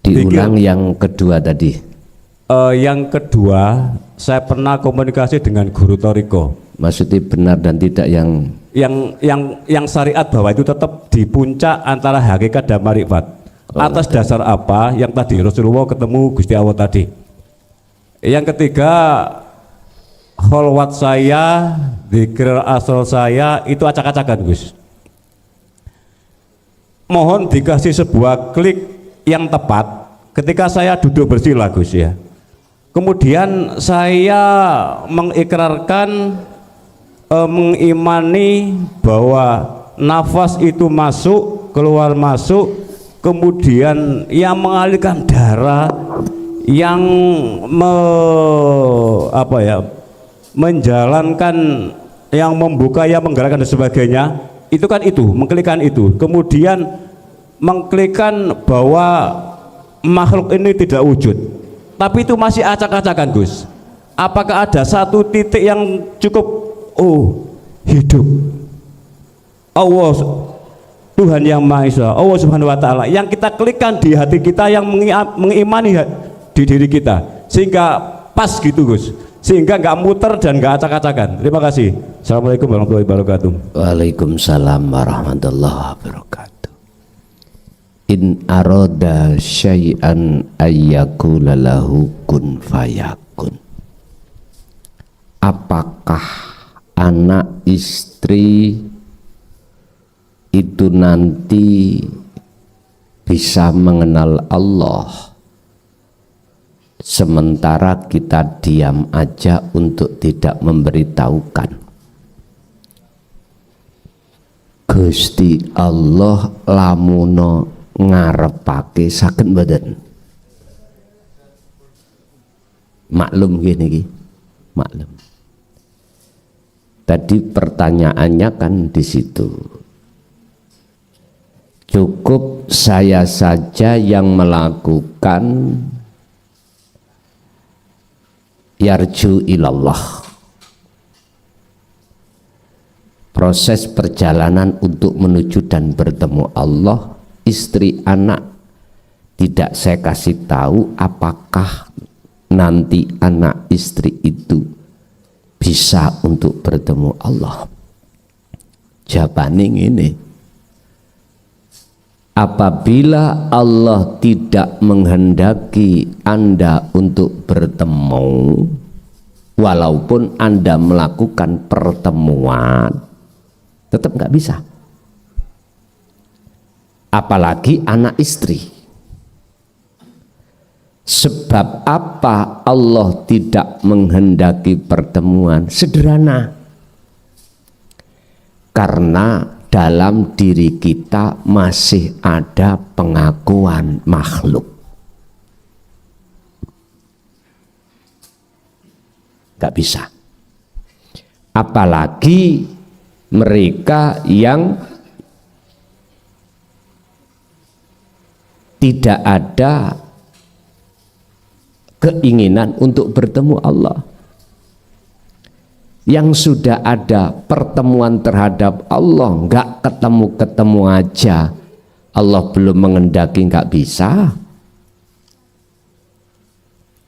diulang yang kedua tadi. Yang kedua, saya pernah komunikasi dengan guru Thoriko. Maksudnya benar dan tidak yang syariat bahwa itu tetap di puncak antara hakikat dan marifat. Atas dasar apa? Yang tadi Rasulullah ketemu Gusti Allah tadi. Yang ketiga, kholwat saya, dzikir asal saya itu acak-acakan Gus. Mohon dikasih sebuah klik yang tepat ketika saya duduk bersila Gus ya. Kemudian saya mengikrarkan mengimani bahwa nafas itu masuk keluar masuk, kemudian yang mengalirkan darah, yang menjalankan, yang membuka, yang menggerakkan dan sebagainya, itu kan itu mengklikkan itu, kemudian mengklikkan bahwa makhluk ini tidak wujud, tapi itu masih acak-acakan Gus. Apakah ada satu titik yang cukup, oh hidup Allah Tuhan yang Maha Esa, Allah Subhanahu wa Ta'ala, yang kita klikkan di hati kita, yang mengimani di diri kita, sehingga pas gitu Gus, sehingga nggak muter dan nggak acak-acakan. Terima kasih. Assalamualaikum warahmatullahi wabarakatuh. Waalaikumsalam warahmatullahi wabarakatuh. In aroda syai'an ayyakula lahu kun fayakun. Apakah anak istri itu nanti bisa mengenal Allah sementara kita diam aja untuk tidak memberitahukan? Gusti Allah lamuno ngarepake saged mboten? Maklum gini iki, maklum. Tadi pertanyaannya kan di situ. Cukup saya saja yang melakukan yarju ilallah, proses perjalanan untuk menuju dan bertemu Allah. Istri anak tidak saya kasih tahu apakah nanti anak istri itu bisa untuk bertemu Allah. Jawabannya ini, apabila Allah tidak menghendaki Anda untuk bertemu, walaupun Anda melakukan pertemuan, tetap nggak bisa. Apalagi anak istri. Sebab apa Allah tidak menghendaki pertemuan? Sederhana, karena dalam diri kita masih ada pengakuan makhluk. Gak bisa. Apalagi mereka yang tidak ada keinginan untuk bertemu Allah. Yang sudah ada pertemuan terhadap Allah, nggak ketemu-ketemu aja, Allah belum mengendaki, nggak bisa.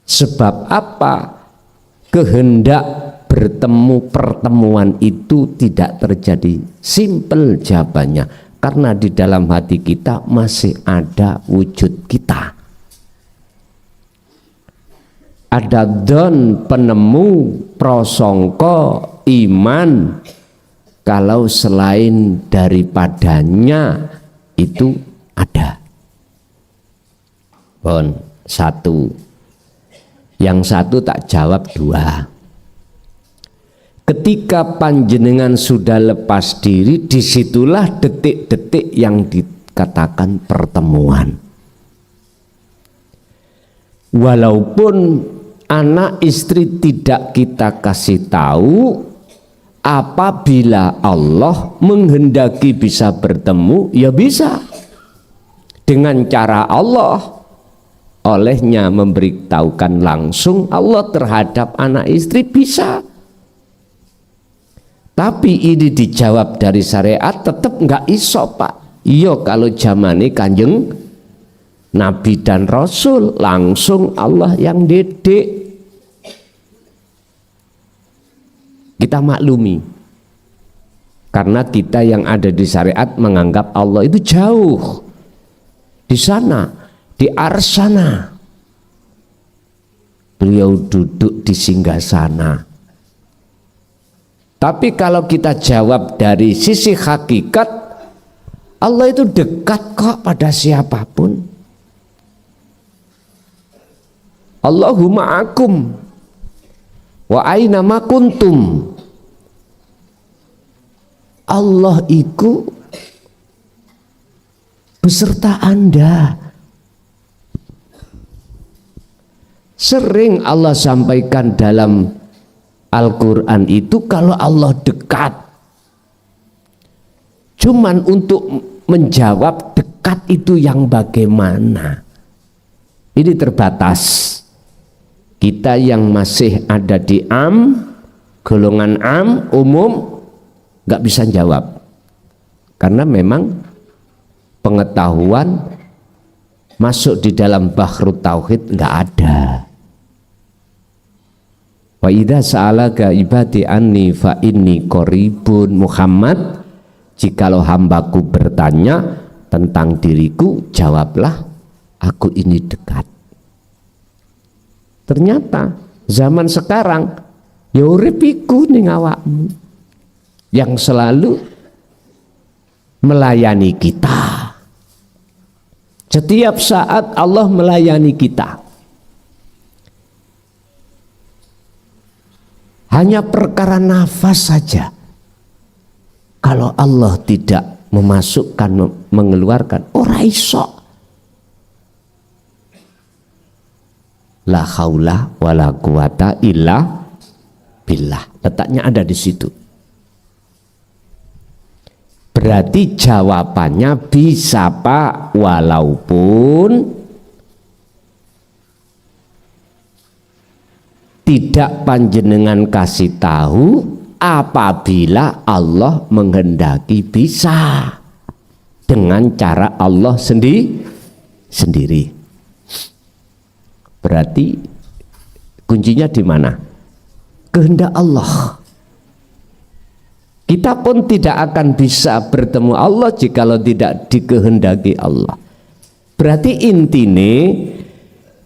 Sebab apa? Kehendak bertemu, pertemuan itu tidak terjadi. Simple jawabannya, karena di dalam hati kita masih ada wujud kita. Ada don, penemu, prasangka, iman, kalau selain daripadanya itu ada. Bon, satu. Yang satu tak jawab dua. Ketika panjenengan sudah lepas diri, disitulah detik-detik yang dikatakan pertemuan. Walaupun anak istri tidak kita kasih tahu, apabila Allah menghendaki bisa bertemu, ya bisa dengan cara Allah, olehnya memberitahukan langsung Allah terhadap anak istri, bisa. Tapi ini dijawab dari syariat tetap nggak iso Pak. Iya, kalau zamane Kanjeng Nabi dan Rasul langsung Allah yang didik. Kita maklumi, karena kita yang ada di syariat menganggap Allah itu jauh di sana, di arsana. Beliau duduk di singgasana. Tapi kalau kita jawab dari sisi hakikat, Allah itu dekat kok pada siapapun. Allahumma akum wa aina ma kuntum. Allah itu beserta Anda. Sering Allah sampaikan dalam Al-Quran itu kalau Allah dekat. Cuman untuk menjawab dekat itu yang bagaimana, ini terbatas. Kita yang masih ada di golongan umum nggak bisa jawab, karena memang pengetahuan masuk di dalam bahrut tauhid nggak ada. Wa idza sa'alaka ibadi anni fa inni qaribun. Muhammad, jikalau hambaku bertanya tentang diriku, jawablah aku ini dekat. Ternyata zaman sekarang ya urip iku ning awakmu yang selalu melayani kita. Setiap saat Allah melayani kita. Hanya perkara nafas saja, kalau Allah tidak memasukkan, mengeluarkan, ora iso. La haula wala quwata illa billah. Letaknya ada di situ. Berarti jawabannya bisa Pak, walaupun tidak panjenengan kasih tahu, apabila Allah menghendaki bisa dengan cara Allah sendiri. Berarti kuncinya di mana? Kehendak Allah. Kita pun tidak akan bisa bertemu Allah jikalau tidak dikehendaki Allah. Berarti intine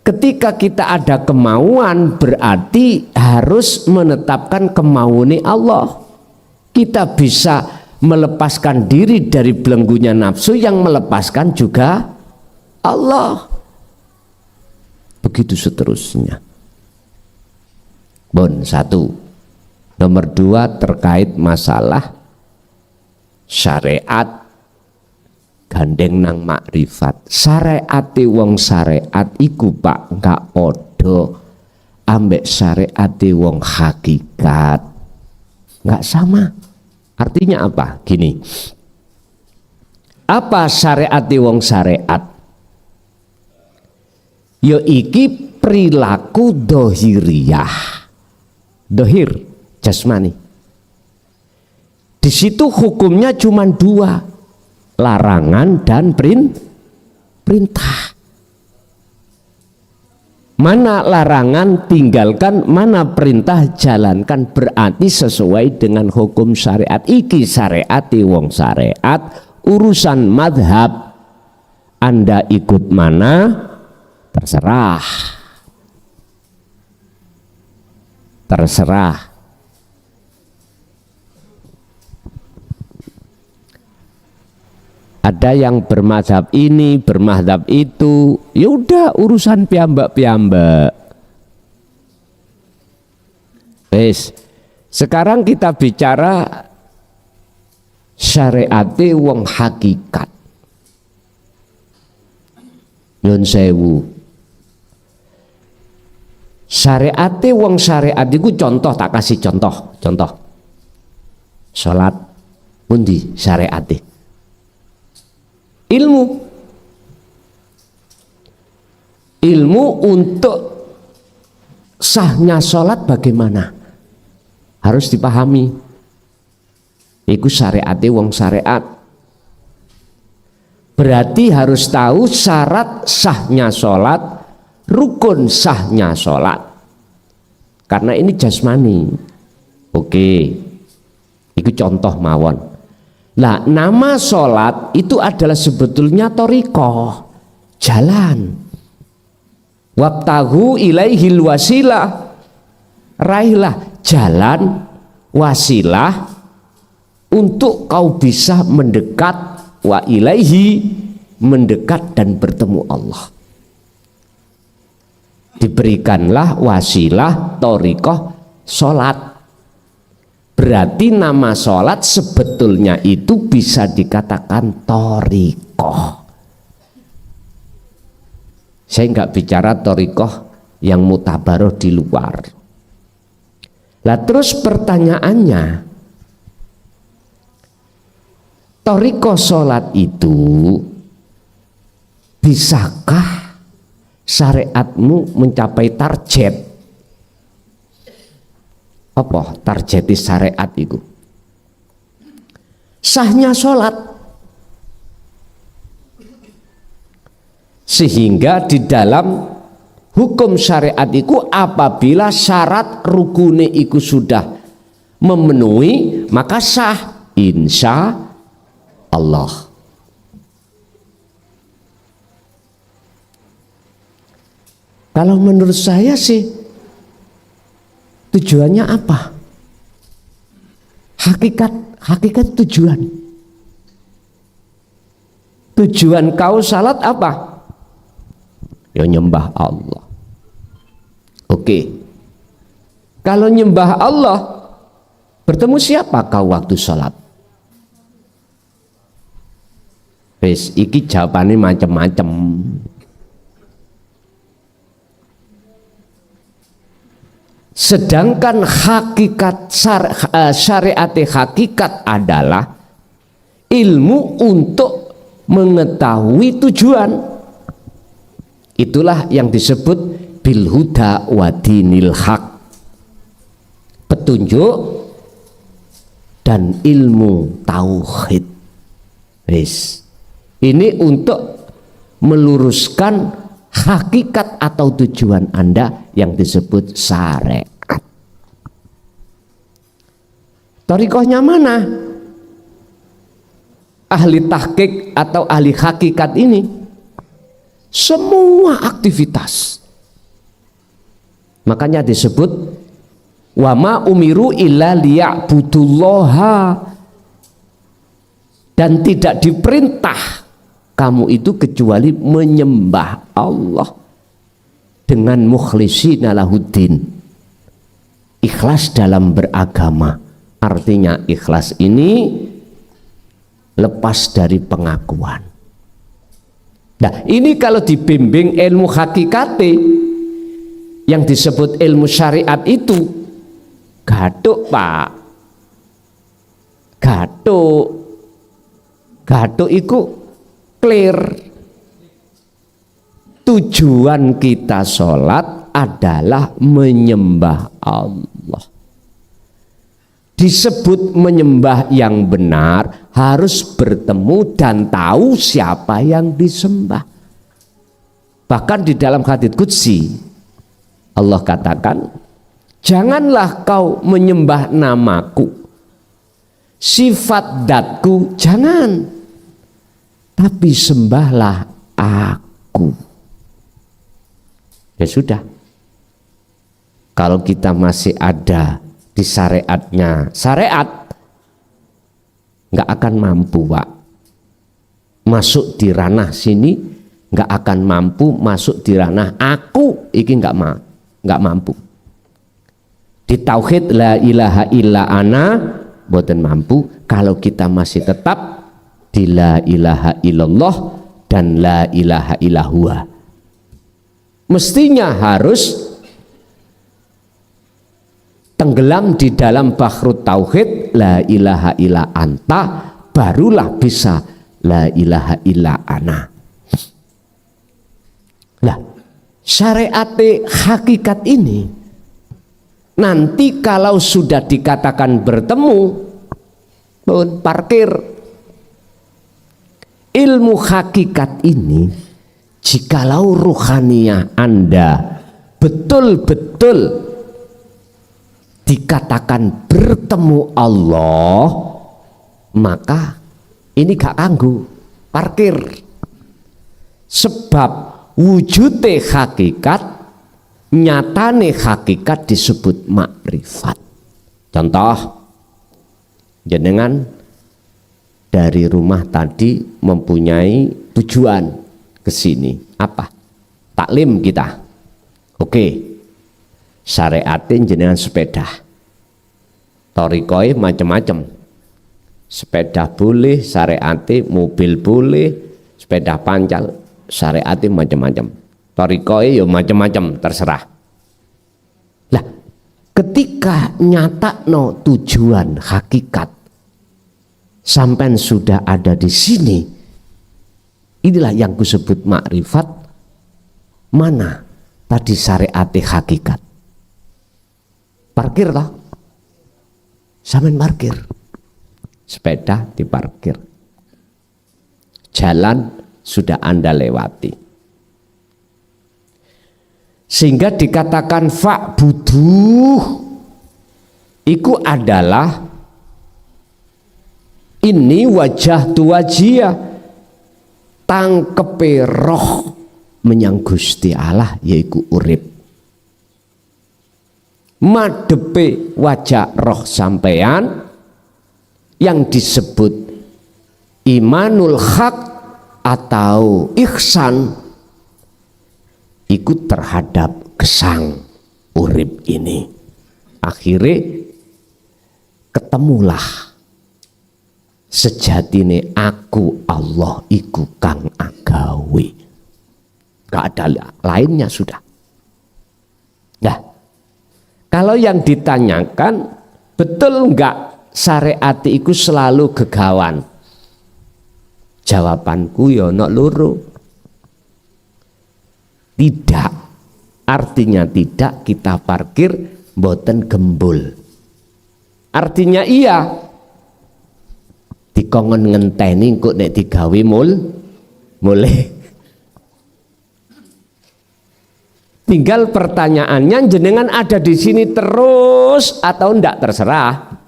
ketika kita ada kemauan, berarti harus menetapkan kemauan Allah. Kita bisa melepaskan diri dari belenggunya nafsu, yang melepaskan juga Allah. Begitu seterusnya. Satu. Nomor 2 terkait masalah syariat gandeng nang makrifat. Syariate wong syariat iku Pak gak podo ambek syariate wong hakikat, nggak sama. Artinya apa? Gini, apa syariate wong syariat? Yo iki perilaku dohiriyah, dohir jasmani. Di situ hukumnya cuma 2, larangan dan perintah. Mana larangan tinggalkan, mana perintah jalankan. Berarti sesuai dengan hukum syariat. Iki syariati wong syariat, urusan madhab Anda ikut mana terserah. Terserah. Ada yang bermadzhab ini, bermadzhab itu, ya udah urusan piyambak-piyambak. Wes, sekarang kita bicara syariate wong hakikat. Nyun sewu. Syariate wong syariat iku contoh, tak kasih contoh. Salat pundi syariate? Ilmu untuk sahnya sholat bagaimana harus dipahami. Iku syariate wong syariat. Berarti harus tahu syarat sahnya sholat, rukun sahnya sholat. Karena ini jasmani. Oke, itu contoh mawon. Nah, nama sholat itu adalah sebetulnya thoriqah, jalan. Wabtaghu ilaihil wasilah, raihlah jalan wasilah untuk kau bisa mendekat, wa ilaihi, mendekat dan bertemu Allah. Diberikanlah wasilah thoriqah sholat. berarti nama sholat sebetulnya itu bisa dikatakan thoriqah. Saya nggak bicara thoriqah yang mutabaroh di luar. Lah terus pertanyaannya, thoriqah sholat itu bisakah syariatmu mencapai target? Apa target syariat itu? Sahnya sholat. Sehingga di dalam hukum syariat itu apabila syarat rukune itu sudah memenuhi maka sah insya Allah. Kalau menurut saya sih tujuannya apa? Hakikat tujuan. Tujuan kau salat apa? Ya nyembah Allah. Oke. Kalau nyembah Allah, bertemu siapa kau waktu salat? Wes iki jawabannya macam-macam. Sedangkan hakikat syariat hakikat adalah ilmu untuk mengetahui tujuan. Itulah yang disebut bil huda wa dinil haq, petunjuk dan ilmu tauhid. Wis. Ini untuk meluruskan hakikat atau tujuan Anda yang disebut syariat. Thariqahnya mana? Ahli tahqiq atau ahli hakikat ini semua aktivitas. Makanya disebut wa ma umiru illa liya'budullaha, dan tidak diperintah kamu itu kecuali menyembah Allah dengan mukhlishina lahuddin, ikhlas dalam beragama. Artinya ikhlas ini lepas dari pengakuan. Nah ini kalau dibimbing ilmu hakikate yang disebut ilmu syariat itu gathuk Pak, gathuk itu clear. Tujuan kita sholat adalah menyembah Allah. Disebut menyembah yang benar harus bertemu dan tahu siapa yang disembah. Bahkan di dalam hadits qudsi Allah katakan, janganlah kau menyembah namaku, sifat datku jangan, tapi sembahlah aku. Ya sudah, kalau kita masih ada di syariatnya syariat, nggak akan mampu Pak masuk di ranah sini, nggak akan mampu masuk di ranah aku iki, nggak mampu. Di tauhid la ilaha illa ana boten mampu kalau kita masih tetap di la ilaha illallah dan la ilaha illahua. Mestinya harus tenggelam di dalam bahrut tauhid la ilaha illa anta, barulah bisa la ilaha illa ana. Lah syariat hakikat ini nanti kalau sudah dikatakan bertemu pun parkir. Ilmu hakikat ini jikalau ruhaniyah Anda betul-betul dikatakan bertemu Allah, maka ini gak kanggu parkir. Sebab wujudnya hakikat, nyatane hakikat disebut makrifat. Contoh, jenengan dari rumah tadi mempunyai tujuan ke sini apa? Taklim kita. Oke. Syariatin jenengan sepeda. Torikoe macam-macam. Sepeda boleh, syariate, mobil boleh, sepeda pancal, syariate macam-macam. Torikoe ya macam-macam, terserah. Lah, ketika nyatakno tujuan hakikat, sampai sudah ada di sini, inilah yang kusebut makrifat. Mana tadi syariate hakikat? Parkir toh? Sampean parkir. Sepeda diparkir. Jalan sudah Anda lewati. Sehingga dikatakan fa'buduh, itu adalah ini wajah tuwajia, tangkepe roh menyang Gusti Allah, yaiku urip. Madepe wajah roh sampean yang disebut imanul haq atau ihsan, ikut terhadap gesang urip ini. Akhirnya ketemulah sejatine aku Allah iku kang agawe, gak ada lainnya sudah. Nah, kalau yang ditanyakan betul enggak syariat iku selalu gegawan? Jawabanku ya ono loro. Tidak, artinya tidak kita parkir mboten gembul. Artinya iya, dikongen ngenteni kok nek digawe mulai. Tinggal pertanyaannya, jenengan ada di sini terus atau ndak, terserah.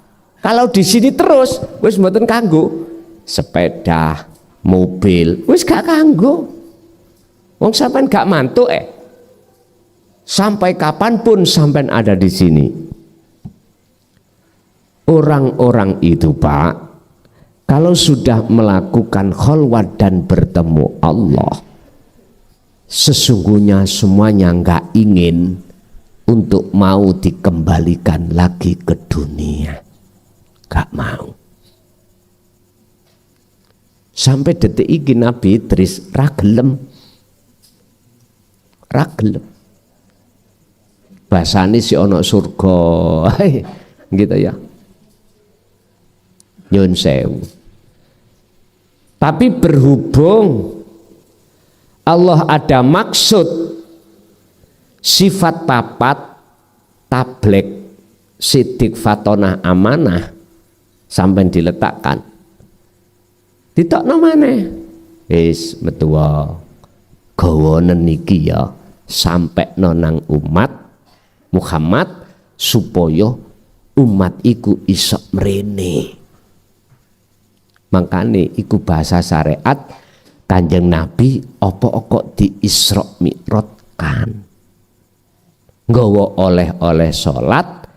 Kalau di sini terus, wis mboten kanggo. Sepeda, mobil, wis gak kanggo. Wong sampean gak mantuk sampai kapanpun sampean ada di sini. Orang-orang itu Pak, kalau sudah melakukan kholwat dan bertemu Allah, sesungguhnya semuanya nggak ingin untuk mau dikembalikan lagi ke dunia, nggak mau. Sampai detik ini Nabi Idris ragelem, bahasane si ono surga, gitu ya. Nyun sewu. Tapi berhubung Allah ada maksud sifat papat, tablek, sidik, fatonah, amanah, sampai diletakkan. Ditokno maneh. Wis metuwa gawanen niki ya sampai nonang umat Muhammad supaya umat iku iso mrene. Makane iku bahasa syariat Kanjeng Nabi apa kok di Isra Mi'rajkan, nggawa oleh-oleh salat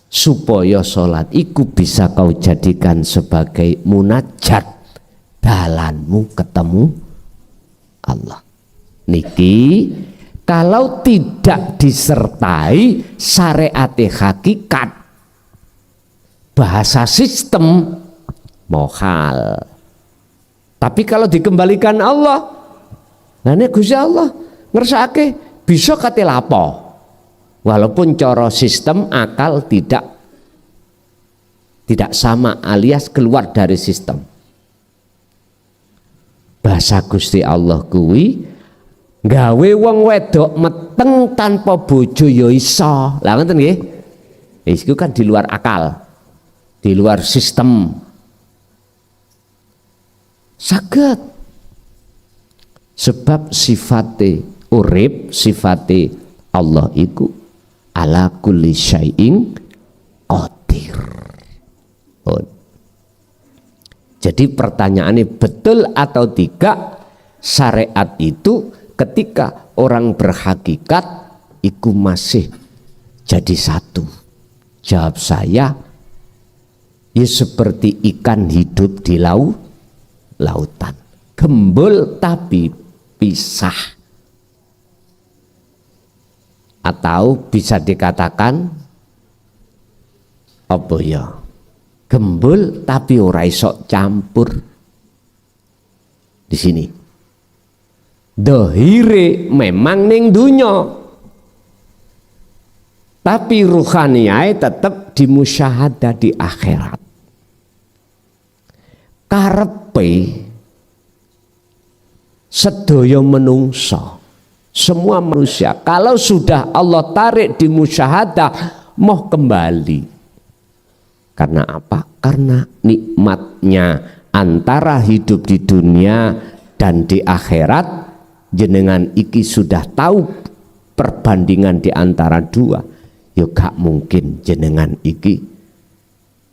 supaya salat iku bisa kau jadikan sebagai munajat dalanmu ketemu Allah. Niki kalau tidak disertai syariat hakikat, bahasa sistem mohal. Tapi kalau dikembalikan Allah, nah ini Gusti Allah ngersake bisa kate lapo, walaupun cara sistem akal tidak sama alias keluar dari sistem. Bahasa Gusti Allah kuwi gawe wong wedok meteng tanpa bojo ya iso. Lah ngoten nggih. Iku kan di luar akal, di luar sistem. Saged. Sebab sifate urip, sifate Allah iku ala kulli syai'in qadir. Jadi pertanyaannya betul atau tidak syariat itu ketika orang berhakikat itu masih jadi satu? Jawab saya, ya seperti ikan hidup di lautan, gembul tapi pisah, atau bisa dikatakan apa ya? Gembul tapi ora iso campur. Di sini. Dohire memang ning dunya. Tapi ruhaniyae tetep dimusyahadah di akhirat. Karepe sedaya menungso, semua manusia kalau sudah Allah tarik di musyahadah mau kembali. Karena apa? Karena nikmatnya antara hidup di dunia dan di akhirat, jenengan iki sudah tahu perbandingan di antara dua. Ya gak mungkin jenengan iki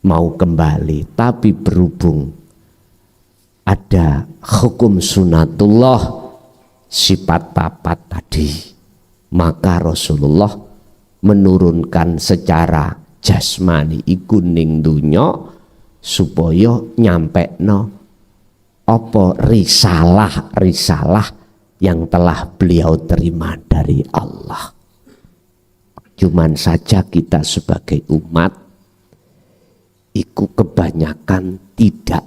mau kembali, tapi berhubung ada hukum sunatullah sifat papat tadi, maka Rasulullah menurunkan secara jasmani iku ning dunya supaya nyampekno apa risalah yang telah beliau terima dari Allah. Cuman saja kita sebagai umat iku kebanyakan tidak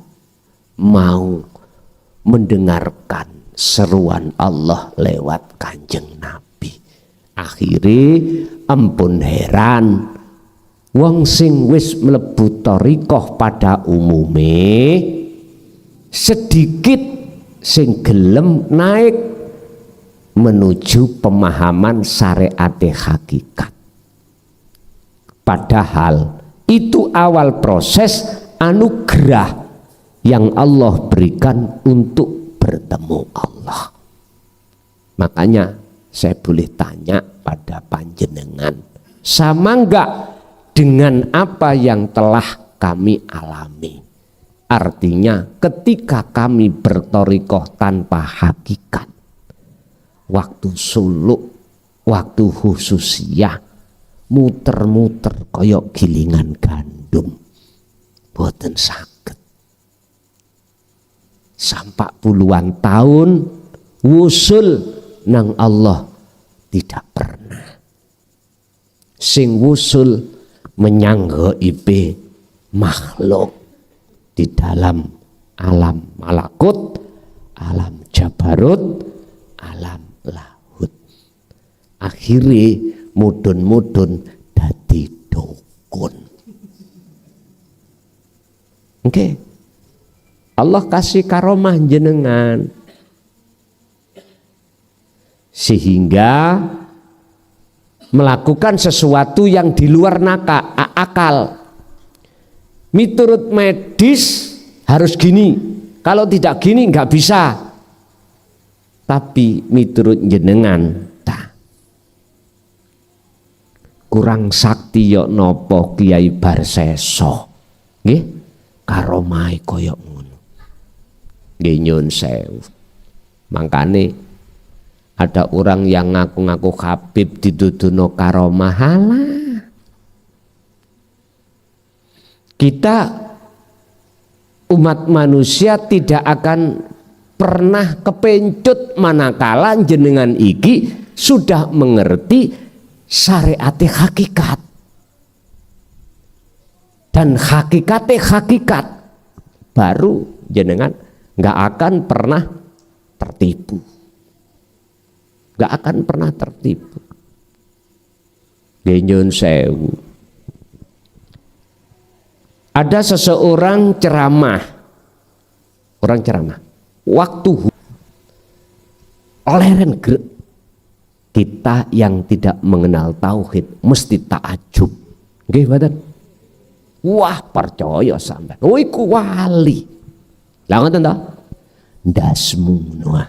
mau mendengarkan seruan Allah lewat Kanjeng Nabi. Akhirnya ampun heran, wong sing wis mlebu thariqah pada umume sedikit sing gelem naik menuju pemahaman syariat hakikat. Padahal itu awal proses anugerah yang Allah berikan untuk bertemu Allah. Makanya saya boleh tanya pada panjenengan, sama enggak dengan apa yang telah kami alami? Artinya ketika kami berthariqah tanpa hakikat, waktu suluk, waktu khususiyah, muter-muter koyok gilingan gandum, boten saged. Sampai puluhan tahun wusul nang Allah tidak pernah. Sing wusul menyanggoibe makhluk di dalam alam malakut, alam jabarut, alam lahut. Akhirnya mudun-mudun dadi dukun. Oke. Allah kasih karomah jenengan sehingga melakukan sesuatu yang di luar akal. Miturut medis harus gini, kalau tidak gini nggak bisa. Tapi miturut jenengan kurang sakti yok nopo Kiai Barseso, nggih karomai koyok ngono, nggih nyun sewu. Makane ada orang yang ngaku-ngaku Habib dituduno karomah. Halah, kita umat manusia tidak akan pernah kepencut manakala jenengan iki sudah mengerti syariat hakikat, dan hakikat baru jenengan nggak akan pernah tertipu, nggak akan pernah tertipu. Nyun sewu, ada seseorang ceramah, waktu oleh kita yang tidak mengenal tauhid mesti takjub. Nggih mboten? Wah, percaya sampean. Oh iku wali. Lah ngoten to? Ndasmu ngono.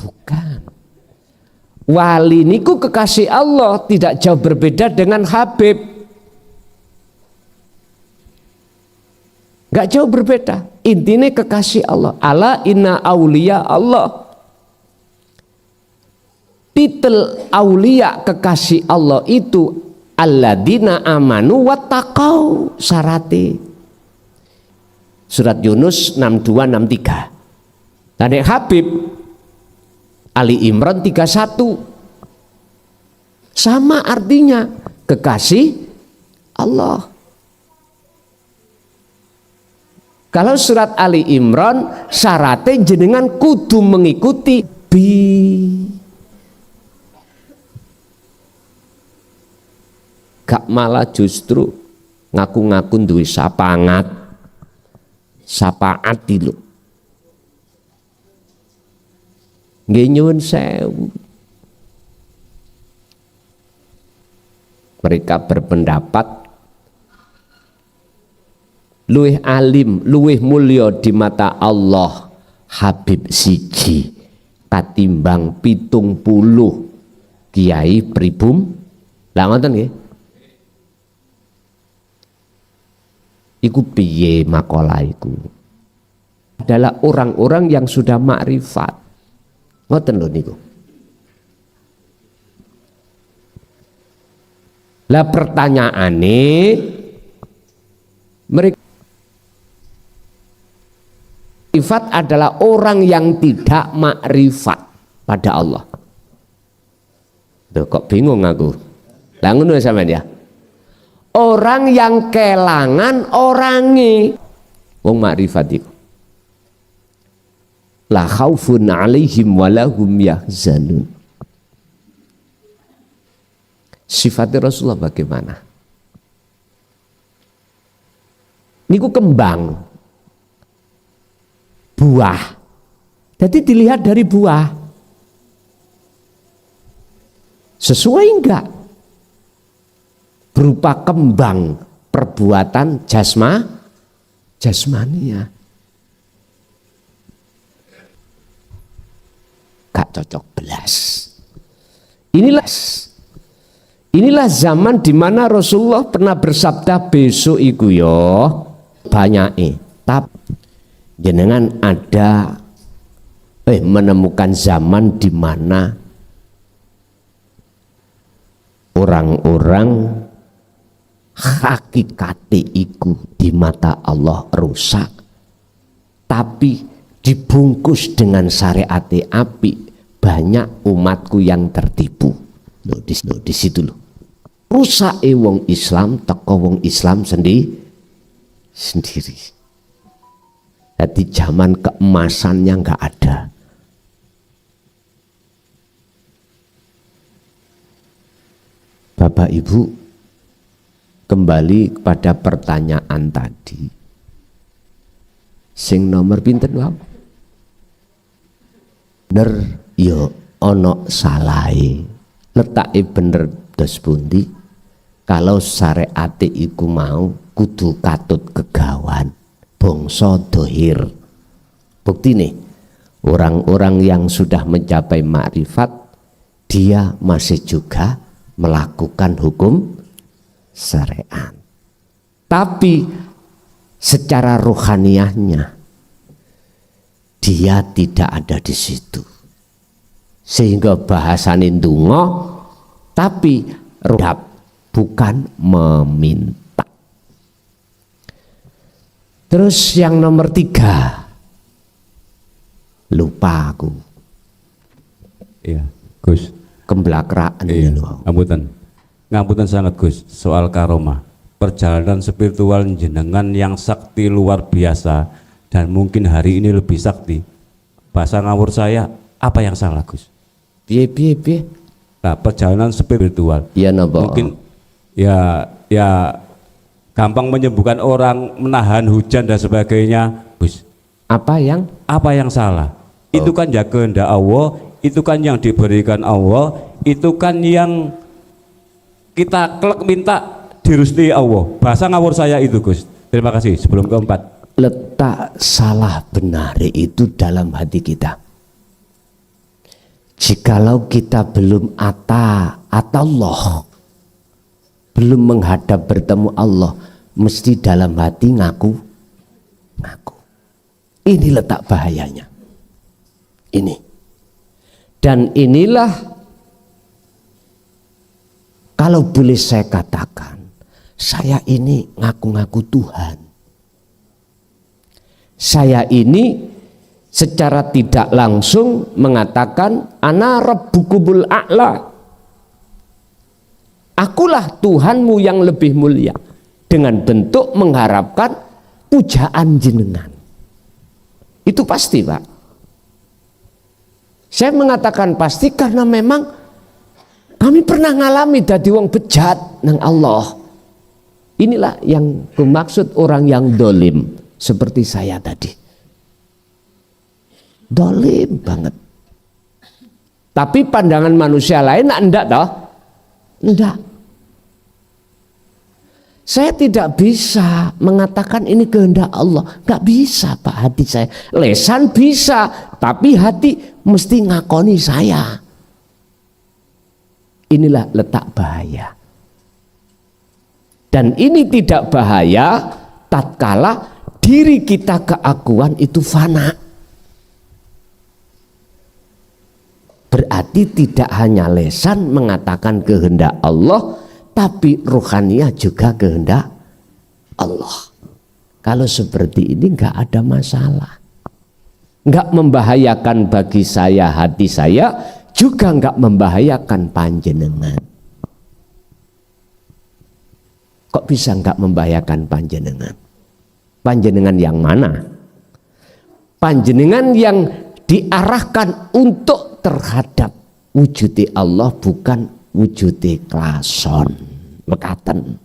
Bukan. Wali niku kekasih Allah, tidak jauh berbeda dengan Habib. Enggak jauh berbeda. Intinya kekasih Allah. Ala inna auliya Allah. Titel aulia kekasih Allah itu alladzina amanu wattaqau, syarate. Surat Yunus 62-63. Dan Habib Ali Imran 31. Sama artinya kekasih Allah. Kalau surat Ali Imran syaratnya jenengan kudu mengikuti bi. Gak malah justru ngaku-ngaku duwe sapaat lho. Nggih nyuwun sewu. Mereka berpendapat luwih alim, luwih mulya di mata Allah Habib siji katimbang 70 kiai pribum. Lah ngoten nggih. Iku piye makalah iku? Adalah orang-orang yang sudah makrifat. Ngoten lho niku. Lah pertanyaane mereka makrifat adalah orang yang tidak makrifat pada Allah. Duh, kok bingung aku. Lah ngono sampean ya. Orang yang kelangan orange wong makrifat iku. La khaufun 'alaihim wa lahum yahzanun. Sifatnya Rasulullah bagaimana? Niku kembang buah. Jadi dilihat dari buah. Sesuai enggak? Berupa kembang perbuatan jasmania. Gak cocok belas. Inilah zaman di mana Rasulullah pernah bersabda besok iku yo banyak tapi jenengan ada menemukan zaman di mana orang-orang hakikate iku di mata Allah rusak tapi dibungkus dengan syariat api, banyak umatku yang tertipu. Loh, di situ loh. Rusak wong Islam, teko wong Islam sendiri. Jadi zaman keemasannya nggak ada. Bapak Ibu, kembali kepada pertanyaan tadi. Sing nomor pinten wae? Bener yo ono salahe. Letake bener dos pundi? Kalau syariate iku mau kudu katut kegawan bangsa dohir. Buktine orang-orang yang sudah mencapai makrifat dia masih juga melakukan hukum syariat. Tapi secara rohaniahnya dia tidak ada di situ. Sehingga bahasane ndonga tapi rohab bukan meminta. Terus yang nomor 3 lupa aku. Iya, Gus. Kemblakraan Iya, loh. Ngapunten sangat Gus, soal karomah. Perjalanan spiritual jenengan yang sakti luar biasa dan mungkin hari ini lebih sakti. Bahasa ngawur saya, apa yang salah Gus? Piye. Nah, perjalanan spiritual. Iya napa? Mungkin ya gampang menyembuhkan orang, menahan hujan dan sebagainya, Gus. Apa yang salah? Itu kan ya kehendak Allah, itu kan yang diberikan Allah, itu kan yang kita klek minta dirustui Allah. Bahasa ngawur saya itu Gus. Terima kasih. Sebelum keempat, letak salah benar itu dalam hati kita. Jikalau kita belum Allah, belum menghadap bertemu Allah, mesti dalam hati ngaku. Ini letak bahayanya. Ini. Dan inilah kalau boleh saya katakan, saya ini ngaku-ngaku Tuhan. Saya ini secara tidak langsung mengatakan ana rabbukumul a'la. Akulah Tuhanmu yang lebih mulia. dengan bentuk mengharapkan pujaan jenengan. Itu pasti, Pak. Saya mengatakan pasti karena memang kami pernah ngalami dadi wong bejat nang Allah. Inilah yang bermaksud orang yang dolim seperti saya tadi. Dolim banget. Tapi pandangan manusia lain enggak toh? Enggak. Saya tidak bisa mengatakan ini kehendak Allah. Enggak bisa, Pak, hati saya. Lesan bisa, tapi hati mesti ngakoni saya. Inilah letak bahaya. Dan ini tidak bahaya tatkala diri kita keakuan itu fana. Berarti tidak hanya lesan mengatakan kehendak Allah, tapi ruhaniyah juga kehendak Allah. Kalau seperti ini enggak ada masalah. Enggak membahayakan bagi saya, hati saya, juga enggak membahayakan panjenengan. Kok bisa enggak membahayakan panjenengan? Panjenengan yang mana? Panjenengan yang diarahkan untuk terhadap wujudi Allah, bukan wujudi klason, mekaten.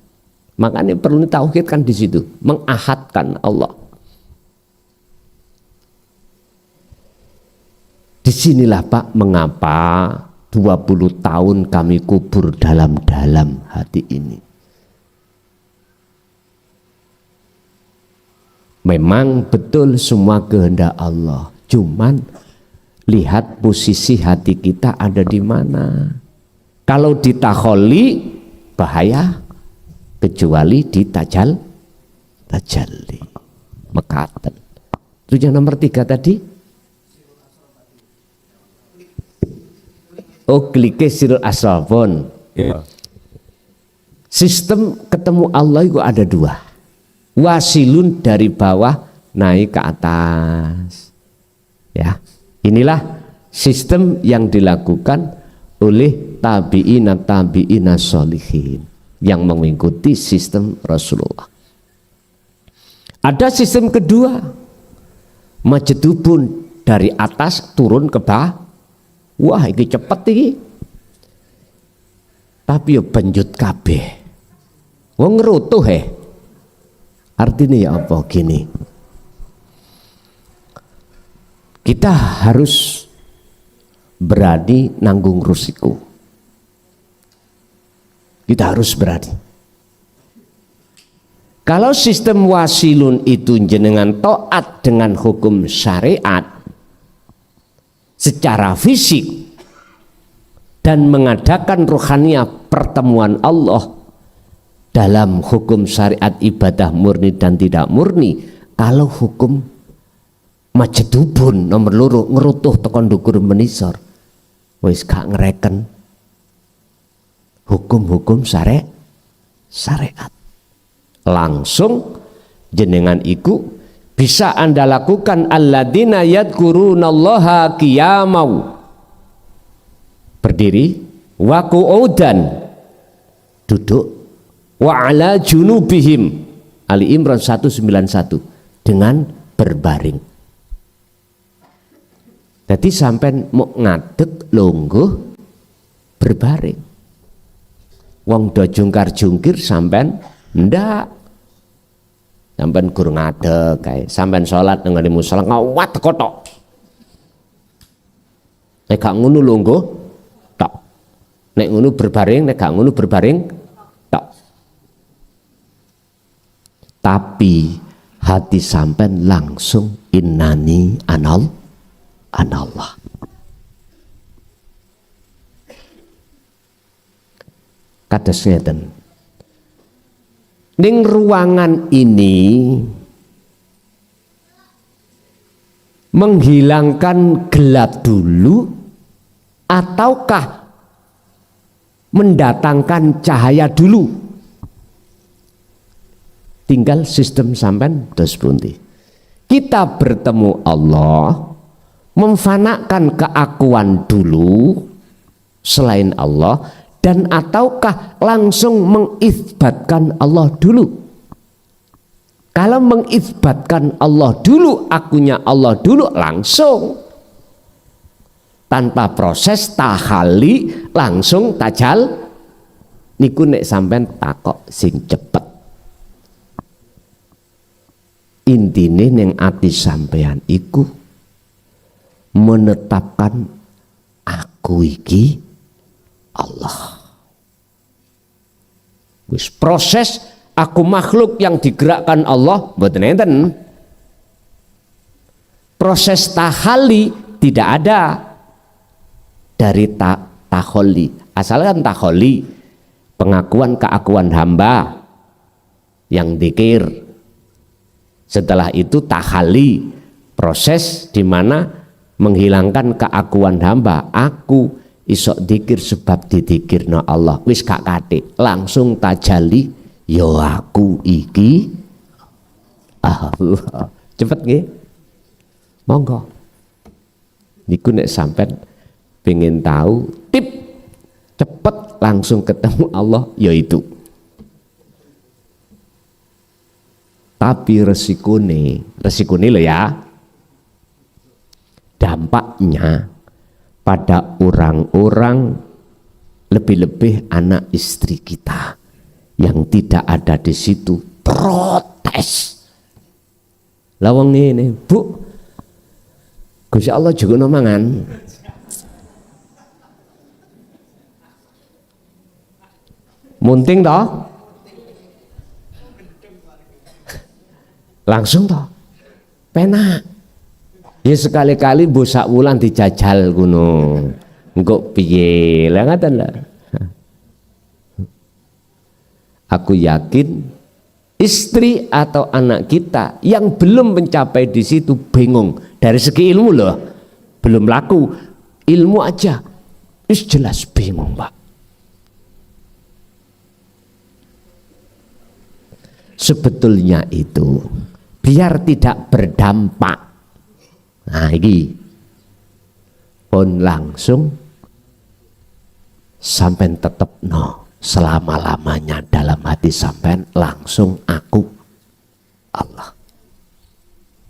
Makanya perlu ditauhidkan di situ, mengahadkan Allah. Disinilah, Pak, mengapa 20 tahun kami kubur dalam-dalam hati ini. Memang betul semua kehendak Allah, cuman lihat posisi hati kita ada di mana. Kalau ditakholi bahaya, kecuali ditajal tajalli, mekaten. Itu yang nomor 3 tadi. Oh, klike sirul asrafon. Ya. Sistem ketemu Allah itu ada 2. Wasilun dari bawah naik ke atas. Ya, inilah sistem yang dilakukan oleh tabi'ina sholihin yang mengikuti sistem Rasulullah. Ada sistem kedua, majedubun dari atas turun ke bawah. Wah, ini cepet ini. Tapi ya banjut kabeh. Wong ngerutuh Artinya ya apa gini? Kita harus berani nanggung risiko. Kita harus berani. Kalau sistem wasilun itu jenengan taat dengan hukum syariat secara fisik dan mengadakan ruhaniyah pertemuan Allah dalam hukum syariat ibadah murni dan tidak murni. Kalau hukum majedubun nomor loro ngerutuh tekan ndukur menisor, wis gak ngereken hukum-hukum syariat. Langsung jenengan iku bisa Anda lakukan alladzina yadhkurunallaha qiyamau, berdiri, wa qu'udan, duduk, wa ala junubihim, Ali Imran 191, dengan berbaring. Jadi sampai mau ngadeg longgo berbaring. Wong do jungkar-jungkir sampean ndak. Sampean gur ngadeg kae, sampean salat nang ngene musala ngawat kotok. Nek gak ngono longgo tok. Nek ngono berbaring, nek gak ngono berbaring tok. Tapi hati sampean langsung innani anallah. Kados ngeten. Ning ruangan ini menghilangkan gelap dulu ataukah mendatangkan cahaya dulu? Tinggal sistem sampean dos pundi. Kita bertemu Allah, memfanakan keakuan dulu selain Allah, dan ataukah langsung mengisbatkan Allah dulu? Kalau mengisbatkan Allah dulu, akunya Allah dulu, langsung tanpa proses tahali, langsung tajal niku nek sampean takok sing cepet. Intine ning ati sampean iku menetapkan aku iki Allah. Wis proses aku makhluk yang digerakkan Allah mboten enten. Proses tahali tidak ada dari taholi. Asalkan taholi pengakuan keakuan hamba yang dzikir. Setelah itu tahali, proses di mana menghilangkan keakuan hamba. Aku isok dzikir sebab didikirna Allah. Wis gak katik, langsung tajali yo aku iki Allah. Cepet nggih? Monggo. Niku nek sampean pengen tahu tip cepet langsung ketemu Allah yaitu. Tapi resikone lo ya, dampaknya pada orang-orang, lebih-lebih anak istri kita yang tidak ada di situ protes. Lawang ini, Bu, Gusti Allah juga nomangan. Munting toh? Langsung toh, penak. Ya sekali-kali bosak wulan dijajal kuno, engkau piye lah ngaten lah. Aku yakin istri atau anak kita yang belum mencapai di situ bingung dari segi ilmu loh, belum laku ilmu aja, is jelas bingung Pak. Sebetulnya itu biar tidak berdampak. Nah ini pun langsung sampai tetap no selama-lamanya dalam hati sampai langsung aku Allah.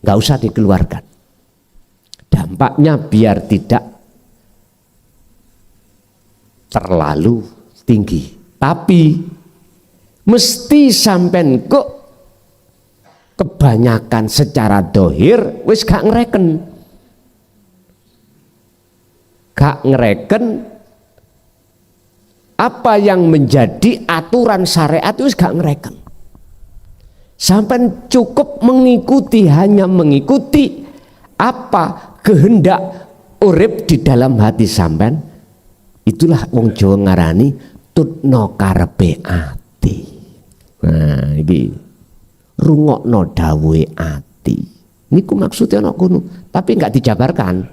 Nggak usah dikeluarkan. Dampaknya biar tidak terlalu tinggi. Tapi mesti sampai kok kebanyakan secara dohir wis gak ngereken apa yang menjadi aturan syariat wis gak ngereken, sampai cukup mengikuti, hanya mengikuti apa kehendak urip di dalam hati sampean. Itulah wong Jawa ngarani tutno karepe ati. Nah iki rungokno dawuhe ati niku maksudnya ana kono, tapi enggak dijabarkan,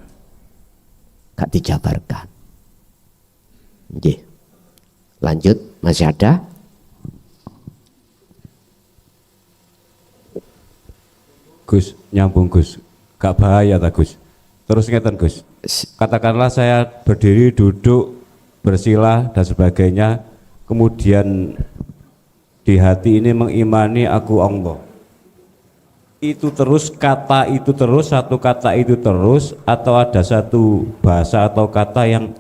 nggih. Lanjut, masih ada? Gus, nyambung Gus, gak bahaya tak Gus? Terus ngeten Gus, katakanlah saya berdiri, duduk, bersila dan sebagainya, kemudian di hati ini mengimani aku Allah, itu terus kata itu terus, satu kata itu terus, atau ada satu bahasa atau kata yang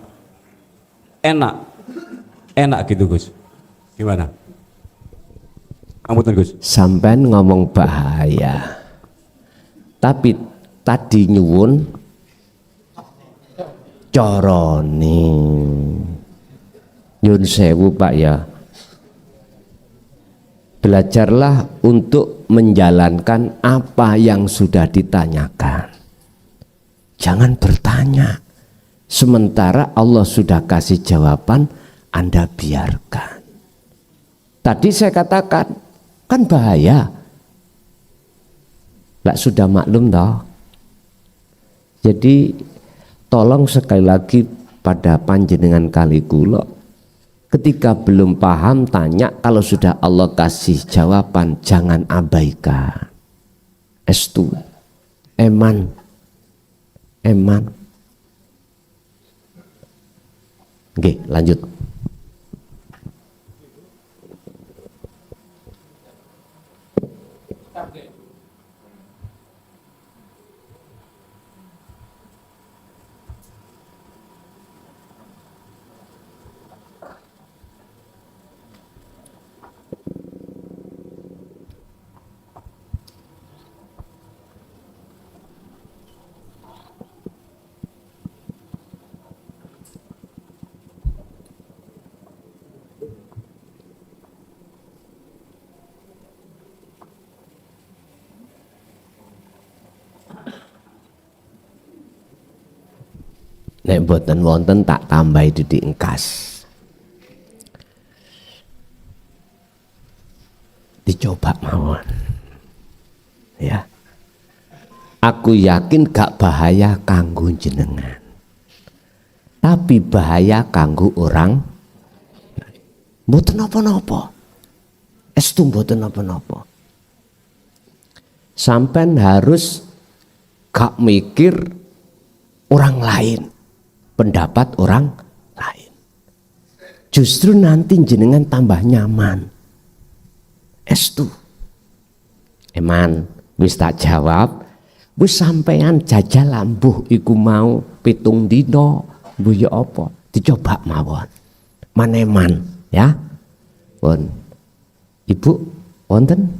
enak gitu Gus, gimana? Ampun Gus, Sampean ngomong bahaya, tapi tadi nyuwun corone nyun sewu Pak ya, belajarlah untuk menjalankan apa yang sudah ditanyakan. Jangan bertanya sementara Allah sudah kasih jawaban, Anda biarkan. Tadi saya katakan kan bahaya, nggak sudah maklum toh. Jadi tolong sekali lagi pada panjenengan kali kula, ketika belum paham tanya, kalau sudah Allah kasih jawaban jangan abaikan. Estu, eman. Oke, lanjut. Nek boten wonten tak tambahi didik engkas. Dicoba mawon. Ya. Aku yakin gak bahaya kanggo jenengan. Tapi bahaya kanggo orang mboten napa-napa. Estu mboten napa-napa. Sampean harus gak mikir orang lain, pendapat orang lain. Justru nanti jenengan tambah nyaman. Estu. Eman, wis tak jawab, wis sampean jajal lambuh iku mau 7 dina, mbuh ya apa? Dicoba mawon. Maneman, ya. Pun. Ibu wonten?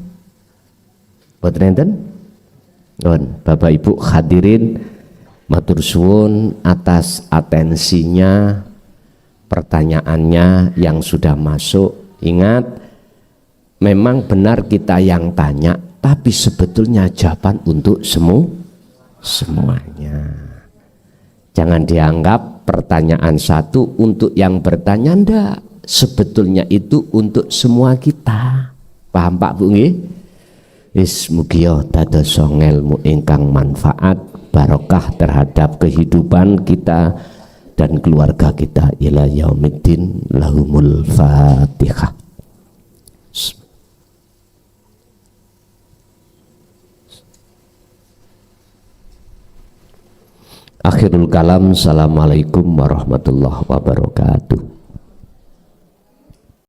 Boten enten? Nun, Bapak Ibu hadirin matur suwun atas atensinya, pertanyaannya yang sudah masuk. Ingat, memang benar kita yang tanya, tapi sebetulnya jawaban untuk semuanya. Jangan dianggap pertanyaan satu untuk yang bertanya, ndak. Sebetulnya itu untuk semua kita. Paham Pak Bu nggih? Wis mugia dados ilmu ingkang manfaat, barokah terhadap kehidupan kita dan keluarga kita ila yaumiddin. Lahumul Fatihah. Akhirul kalam. Assalamualaikum warahmatullahi wabarakatuh.